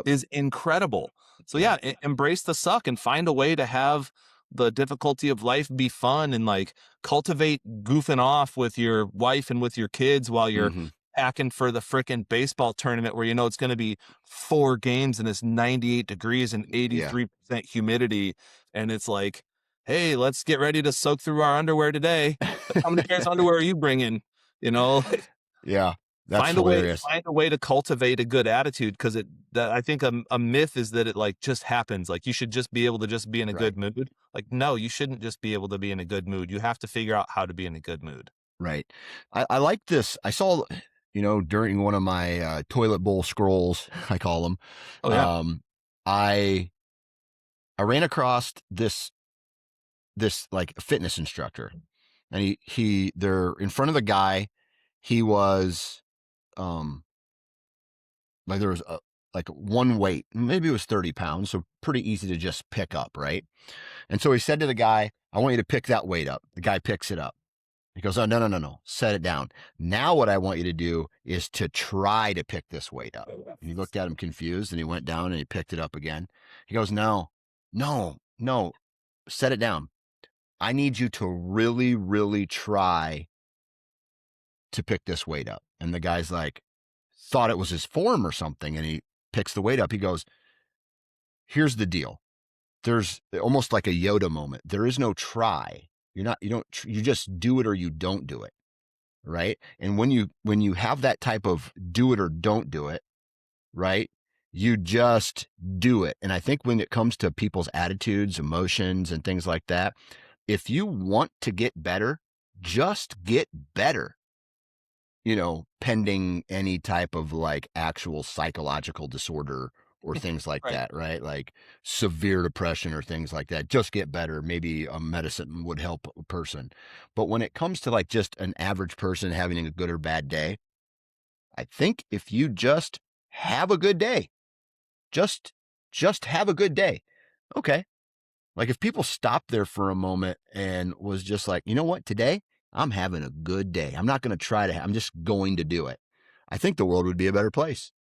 is incredible. So Yeah. yeah, embrace the suck and find a way to have the difficulty of life be fun, and like cultivate goofing off with your wife and with your kids while you're Mm-hmm. packing for the frickin' baseball tournament where you know it's going to be 4 games and it's 98 degrees and Yeah. 83% humidity. And it's like, hey, let's get ready to soak through our underwear today. Like, how many pairs of underwear are you bringing? You know, Yeah. That's hilarious. find a way to cultivate a good attitude, because I think a myth is that it like just happens. Like you should just be able to just be in a Right. good mood. Like, no, you shouldn't just be able to be in a good mood. You have to figure out how to be in a good mood. Right. I like this. I saw, during one of my toilet bowl scrolls, I call them, Oh yeah. I I ran across this like fitness instructor, and they're in front of the guy. He was um like there was like one weight, maybe it was 30 pounds, so pretty easy to just pick up, right? And so he said to the guy, I want you to pick that weight up. The guy picks it up. He goes, oh, no, no, no, no. Set it down. Now what I want you to do is to try to pick this weight up. And he looked at him confused, and he went down and he picked it up again. He goes, no, no, no, set it down. I need you to really, really try to pick this weight up. And the guy's like, thought it was his form or something. And he picks the weight up. He goes, here's the deal. There's almost like a Yoda moment. There is no try. You just do it or you don't do it. Right. And when you have that type of do it or don't do it, right, you just do it. And I think when it comes to people's attitudes, emotions, and things like that, if you want to get better, just get better, pending any type of like actual psychological disorder or things like Right. that, right? Like severe depression or things like that. Just get better. Maybe a medicine would help a person. But when it comes to like just an average person having a good or bad day, I think if you just have a good day, just just have a good day. Okay. Like if people stopped there for a moment and was just like, you know what, today I'm having a good day. I'm not going to try to, I'm just going to do it. I think the world would be a better place.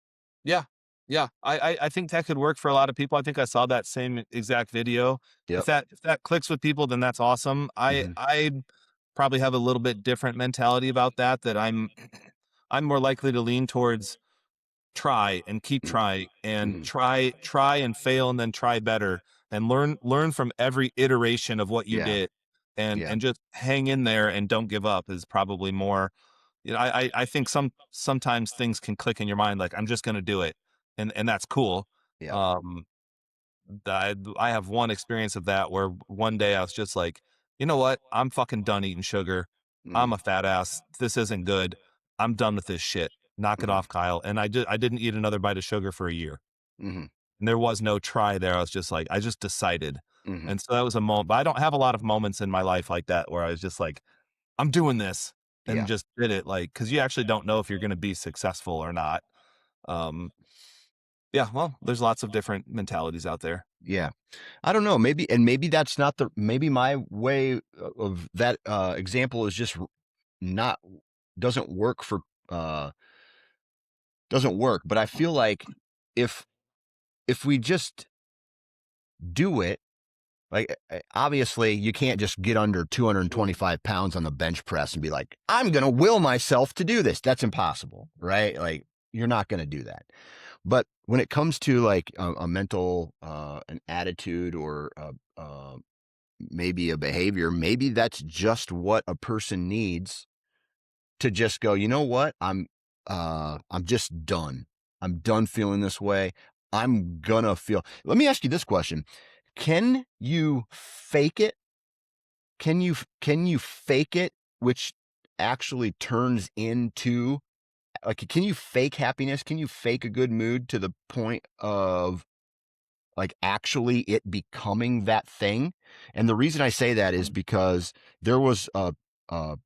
Yeah. Yeah. I think that could work for a lot of people. I think I saw that same exact video. Yep. If that clicks with people, then that's awesome. Mm-hmm. I probably have a little bit different mentality about that, that I'm more likely to lean towards try and keep trying and Mm-hmm. try and fail and then try better, and learn from every iteration of what you Yeah. did, Yeah. and just hang in there and don't give up is probably more. I think sometimes things can click in your mind, like I'm just going to do it, and that's cool. Yeah. um I have one experience of that where one day I was just like, you know what? I'm fucking done eating sugar. Mm-hmm. I'm a fat ass. This isn't good. I'm done with this shit. Knock it Mm-hmm. off, Kyle. And I didn't eat another bite of sugar for a year. Mm-hmm. And there was no try there. I was just like, I just decided. Mm-hmm. And so that was a moment. But I don't have a lot of moments in my life like that where I was just like, I'm doing this, and Yeah. just did it. Like, cause you actually don't know if you're going to be successful or not. Um, yeah, well, there's lots of different mentalities out there. Yeah. I don't know. Maybe that's not maybe my way of that example is just not, doesn't work for, uh, doesn't work. But I feel like if, if we just do it, like obviously you can't just get under 225 pounds on the bench press and be like, I'm going to will myself to do this. That's impossible, right? Like you're not going to do that. But when it comes to like a mental, an attitude or maybe a behavior, maybe that's just what a person needs to just go, you know what? I'm just done. I'm done feeling this way. I'm gonna feel. Let me ask you this question. Can you fake it? Can you fake it, which actually turns into like, can you fake happiness? Can you fake a good mood to the point of like actually it becoming that thing? And the reason I say that is because there was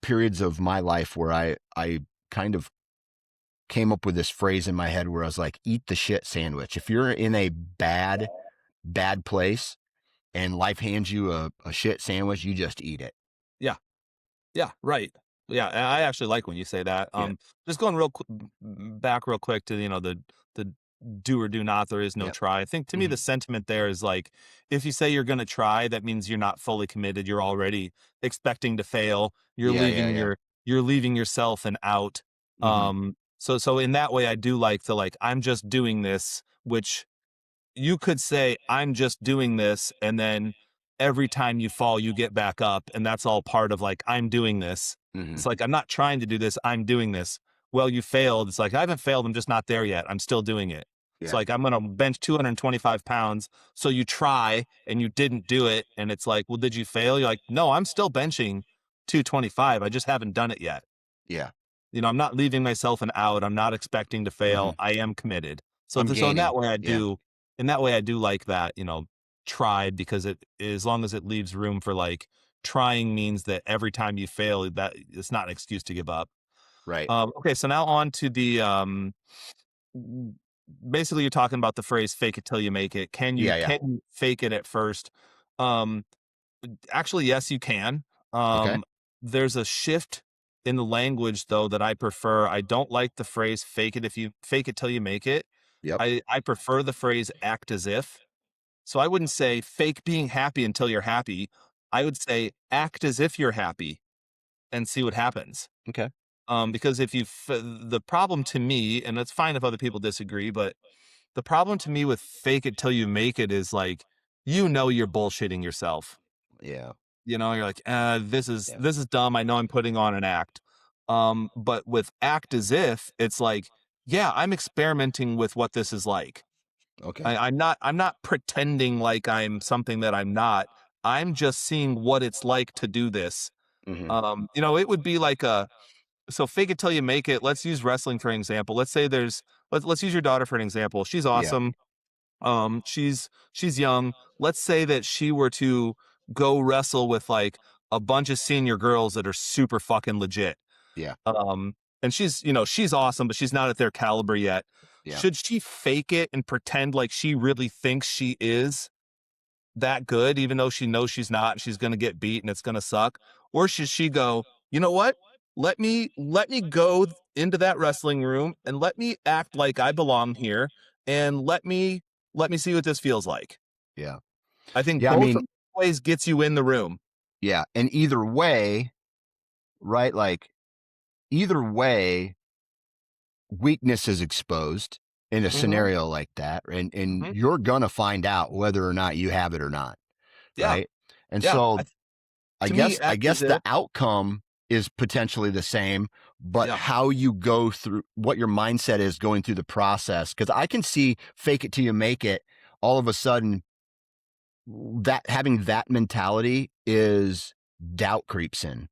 periods of my life where I kind of came up with this phrase in my head where I was like, eat the shit sandwich. If you're in a bad bad place and life hands you a shit sandwich, you just eat it. Yeah. Yeah, right. Yeah, I actually like when you say that. Yeah. Just going back real quick to, the do or do not, there is no Yep. try. I think to me the sentiment there is like, if you say you're going to try, that means you're not fully committed. You're already expecting to fail. Yeah. Yeah. Yeah. You're leaving yourself an out. Mm-hmm. So in that way I do like the, like, I'm just doing this, which you could say, I'm just doing this, and then every time you fall, you get back up, and that's all part of, like, I'm doing this. Mm-hmm. It's like, I'm not trying to do this, I'm doing this. Well, you failed. It's like, I haven't failed, I'm just not there yet. I'm still doing it. It's Yeah. like, I'm gonna bench 225 pounds. So you try and you didn't do it, and it's like, well, did you fail? You're like, no, I'm still benching 225. I just haven't done it yet. Yeah. I'm not leaving myself an out. I'm not expecting to Mm-hmm. fail. I am committed. So, I'm so in that gaining. way, Yeah. I do like that, tried, because as long as it leaves room for, like, trying means that every time you fail, that it's not an excuse to give up. Right. Okay. So now on to the, basically you're talking about the phrase fake it till you make it. Yeah. Yeah. Can you fake it at first? Um, Actually, yes, you can. Okay. Um, there's a shift in the language, though, that I prefer. I don't like the phrase fake it till you make it. Yep. I prefer the phrase act as if. So I wouldn't say fake being happy until you're happy. I would say act as if you're happy and see what happens. Okay. Because the problem to me, and it's fine if other people disagree, but the problem to me with fake it till you make it is, like, you're bullshitting yourself. Yeah. You're like, this is Yeah. dumb. I know I'm putting on an act. But with act as if, it's like, yeah, I'm experimenting with what this is like. Okay. I'm not pretending like I'm something that I'm not. I'm just seeing what it's like to do this. Mm-hmm. It would be like so fake it till you make it. Let's use wrestling for an example. Let's say let's use your daughter for an example. She's Yeah. awesome. She's young. Let's say that she were to go wrestle with, like, a bunch of senior girls that are super fucking legit. Yeah. And she's awesome, but she's not at their caliber yet. Yeah. Should she fake it and pretend like she really thinks she is that good, even though she knows she's not, and she's going to get beat and it's going to suck? Or should she go, you know what? Let me go into that wrestling room and let me act like I belong here, and let me see what this feels like. Yeah. I think Yeah. I both of mean, those ways gets you in the room. yeah. And either way, right? Like, either way, weakness is exposed in a Mhm, scenario like that, and mhm. you're gonna find out whether or not you have it or not, Yeah, right? And yeah. so I To me, guess I act as guess the if. outcome is potentially the same, but Yeah. how you go through, what your mindset is going through the process. Because I can see fake it till you make it. All of a sudden, that having that mentality is doubt creeps in,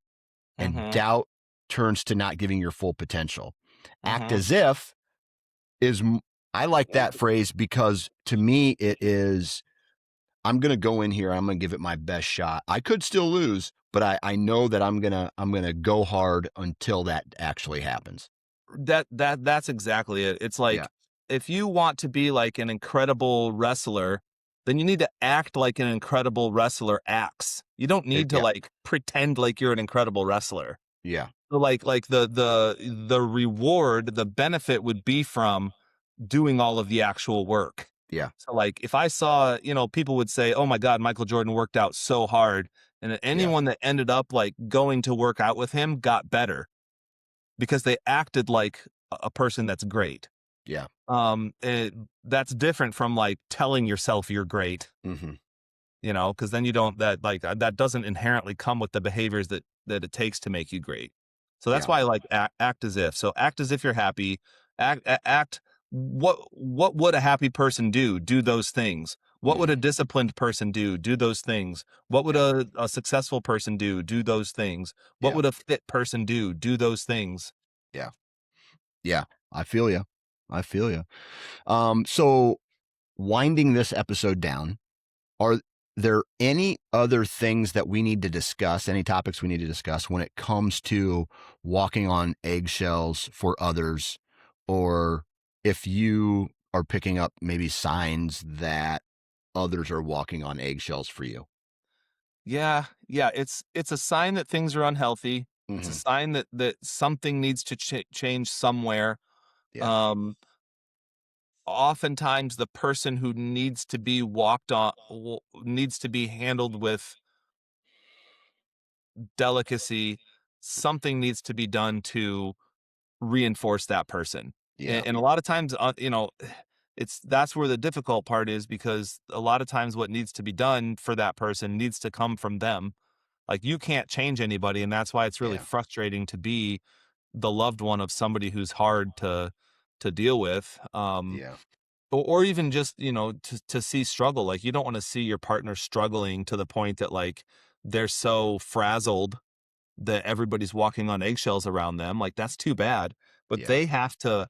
and Mhm, doubt turns to not giving your full potential. Act mhm. as if is I like that phrase because to me it is, I'm gonna go in here, I'm gonna give it my best shot. I could still lose, but I know that I'm gonna go hard until that actually happens. That's exactly it. It's Yeah. like, if you want to be like an incredible wrestler, then you need to act like an incredible wrestler acts. You don't need to, Yeah. like, pretend like you're an incredible wrestler. Yeah. So, like the reward, the benefit would be from doing all of the actual work. Yeah. So, like, if I saw, people would say, "Oh my God, Michael Jordan worked out so hard," and Yeah. anyone that ended up, like, going to work out with him got better because they acted like a person that's great. Yeah. That's different from, like, telling yourself you're great, Mm-hmm. because then you don't that doesn't inherently come with the behaviors that it takes to make you great. So that's Yeah. why I like act as if. So act as if you're happy. Act. What would a happy person do? Do those things. What would Mm-hmm. a disciplined person do? Do those things. What would Yeah. a successful person do? Do those things. What Yeah. would a fit person do? Do those things. Yeah. Yeah. I feel you. I feel you. So winding this episode down, are there any other things that we need to discuss, any topics we need to discuss when it comes to walking on eggshells for others? Or if you are picking up maybe signs that others are walking on eggshells for you. Yeah, yeah, it's a sign that things are unhealthy. It's a Mm-hmm. sign that something needs to change somewhere. Yeah. Um, Oftentimes the person who needs to be walked on needs to be handled with delicacy. Something needs to be done to reinforce that person. Yeah. And a lot of times, that's where the difficult part is, because a lot of times what needs to be done for that person needs to come from them. Like, you can't change anybody, and that's why it's really Yeah. frustrating to be the loved one of somebody who's hard to deal with. Yeah. Or even just, to see struggle. Like, you don't want to see your partner struggling to the point that, like, they're so frazzled that everybody's walking on eggshells around them. Like, that's too bad. But Yeah. they have to,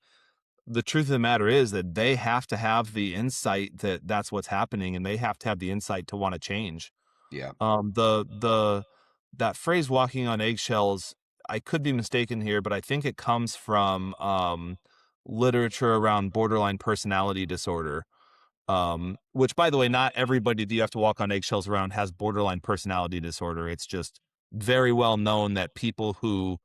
the truth of the matter is that they have to have the insight that that's what's happening, and they have to have the insight to want to change. Yeah. The that phrase "walking on eggshells," I could be mistaken here, but I think it comes from literature around borderline personality disorder. Which, by the way, not everybody that you have to walk on eggshells around has borderline personality disorder. It's just very well known that people who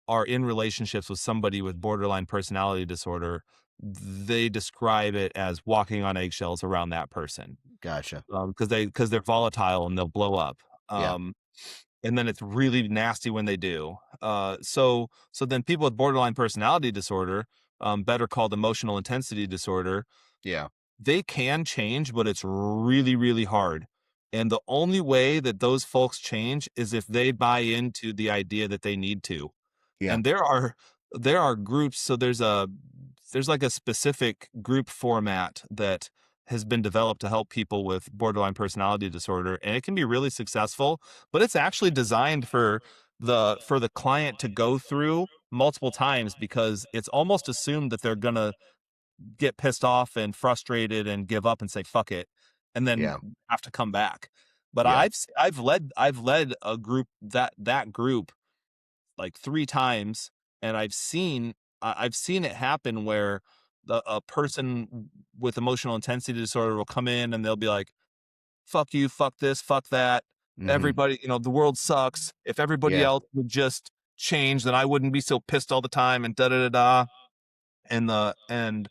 are in relationships with somebody with borderline personality disorder, they describe it as walking on eggshells around that person, Gotcha. because they're volatile and they'll blow up. Yeah. Um, and then it's really nasty when they do. So then people with borderline personality disorder, better called emotional intensity disorder, Yeah. they can change, but it's really, really hard. And the only way that those folks change is if they buy into the idea that they need to. Yeah. And there are groups. So there's like a specific group format that has been developed to help people with borderline personality disorder, and it can be really successful, but it's actually designed for the client to go through multiple times, because it's almost assumed that they're gonna get pissed off and frustrated and give up and say fuck it, and then Yeah. have to come back. But Yeah. I've led a group, that group, like 3 times, and I've seen it happen where a person with emotional intensity disorder will come in and they'll be like, fuck you, fuck this, fuck that, Mm-hmm. everybody, the world sucks. If everybody Yeah. else would just change, then I wouldn't be so pissed all the time, and da da da da. And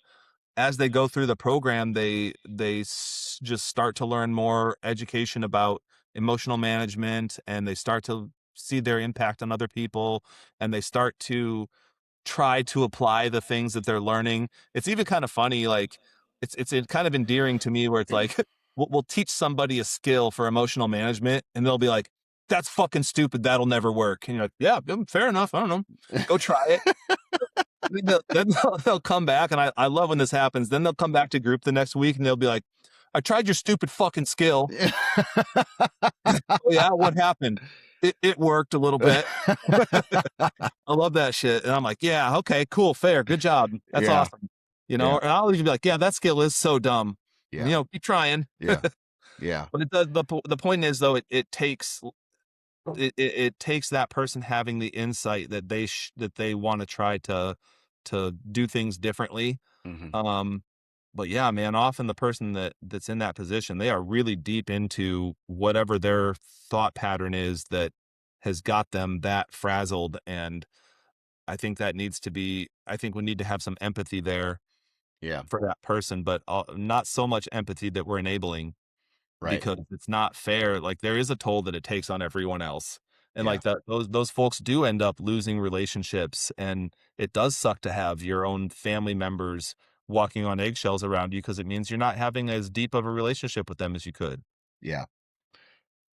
as they go through the program, they just start to learn more education about emotional management, and they start to see their impact on other people, and they start to try to apply the things that they're learning. It's even kind of funny, like, it's kind of endearing to me, where it's like, we'll teach somebody a skill for emotional management, and they'll be like, that's fucking stupid, that'll never work. And you're like, yeah, fair enough, I don't know, go try it. Then they'll come back, and I love when this happens. Then they'll come back to group the next week, and they'll be like, I tried your stupid fucking skill. Oh yeah, what happened? It worked a little bit. I love that shit. And I'm like, yeah, okay, cool, fair, good job. That's Yeah. awesome. Yeah. And I'll even be like, yeah, that skill is so dumb. Yeah. Keep trying. Yeah. Yeah. But it does, the point is, though, it takes that person having the insight that they want to try to do things differently. Mm-hmm. Um, but yeah, man, often the person that's in that position, they are really deep into whatever their thought pattern is that has got them that frazzled. And I think we need to have some empathy there Yeah. for that person, but not so much empathy that we're enabling, Right. because it's not fair. Like, there is a toll that it takes on everyone else. And Yeah. like that, those folks do end up losing relationships, and it does suck to have your own family members walking on eggshells around you, because it means you're not having as deep of a relationship with them as you could. Yeah.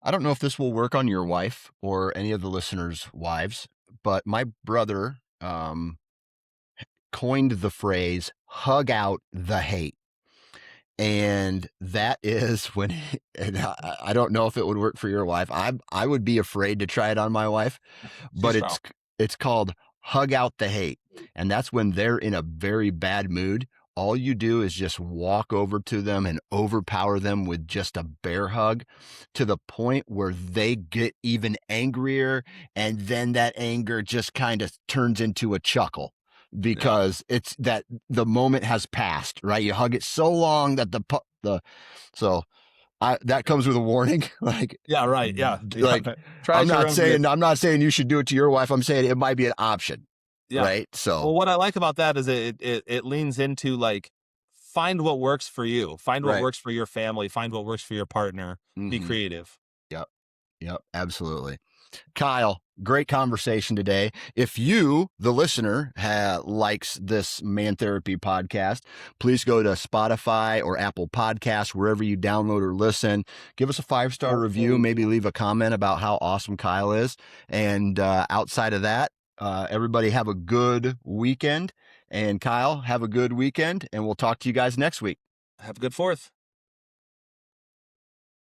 I don't know if this will work on your wife or any of the listeners' wives, but my brother coined the phrase "hug out the hate." And that is when, and I don't know if it would work for your wife. I would be afraid to try it on my wife, She's but strong. it's called hug out the hate. And that's when they're in a very bad mood. All you do is just walk over to them and overpower them with just a bear hug, to the point where they get even angrier. And then that anger just kind of turns into a chuckle. because it's that the moment has passed, right? You hug it so long that so that comes with a warning. Like, yeah, right. Yeah. Like, I'm not saying you should do it to your wife. I'm saying it might be an option. Yeah. Right. So, well, what I like about that is it leans into like, find what works for you, find what works for your family, find what works for your partner, be creative. Yep. Absolutely. Kyle, great conversation today. If you, the listener, likes this Man Therapy podcast, please go to Spotify or Apple Podcasts, wherever you download or listen. Give us a 5-star review, maybe leave a comment about how awesome Kyle is. And outside of that, everybody have a good weekend. And Kyle, have a good weekend. And we'll talk to you guys next week. Have a good 4th.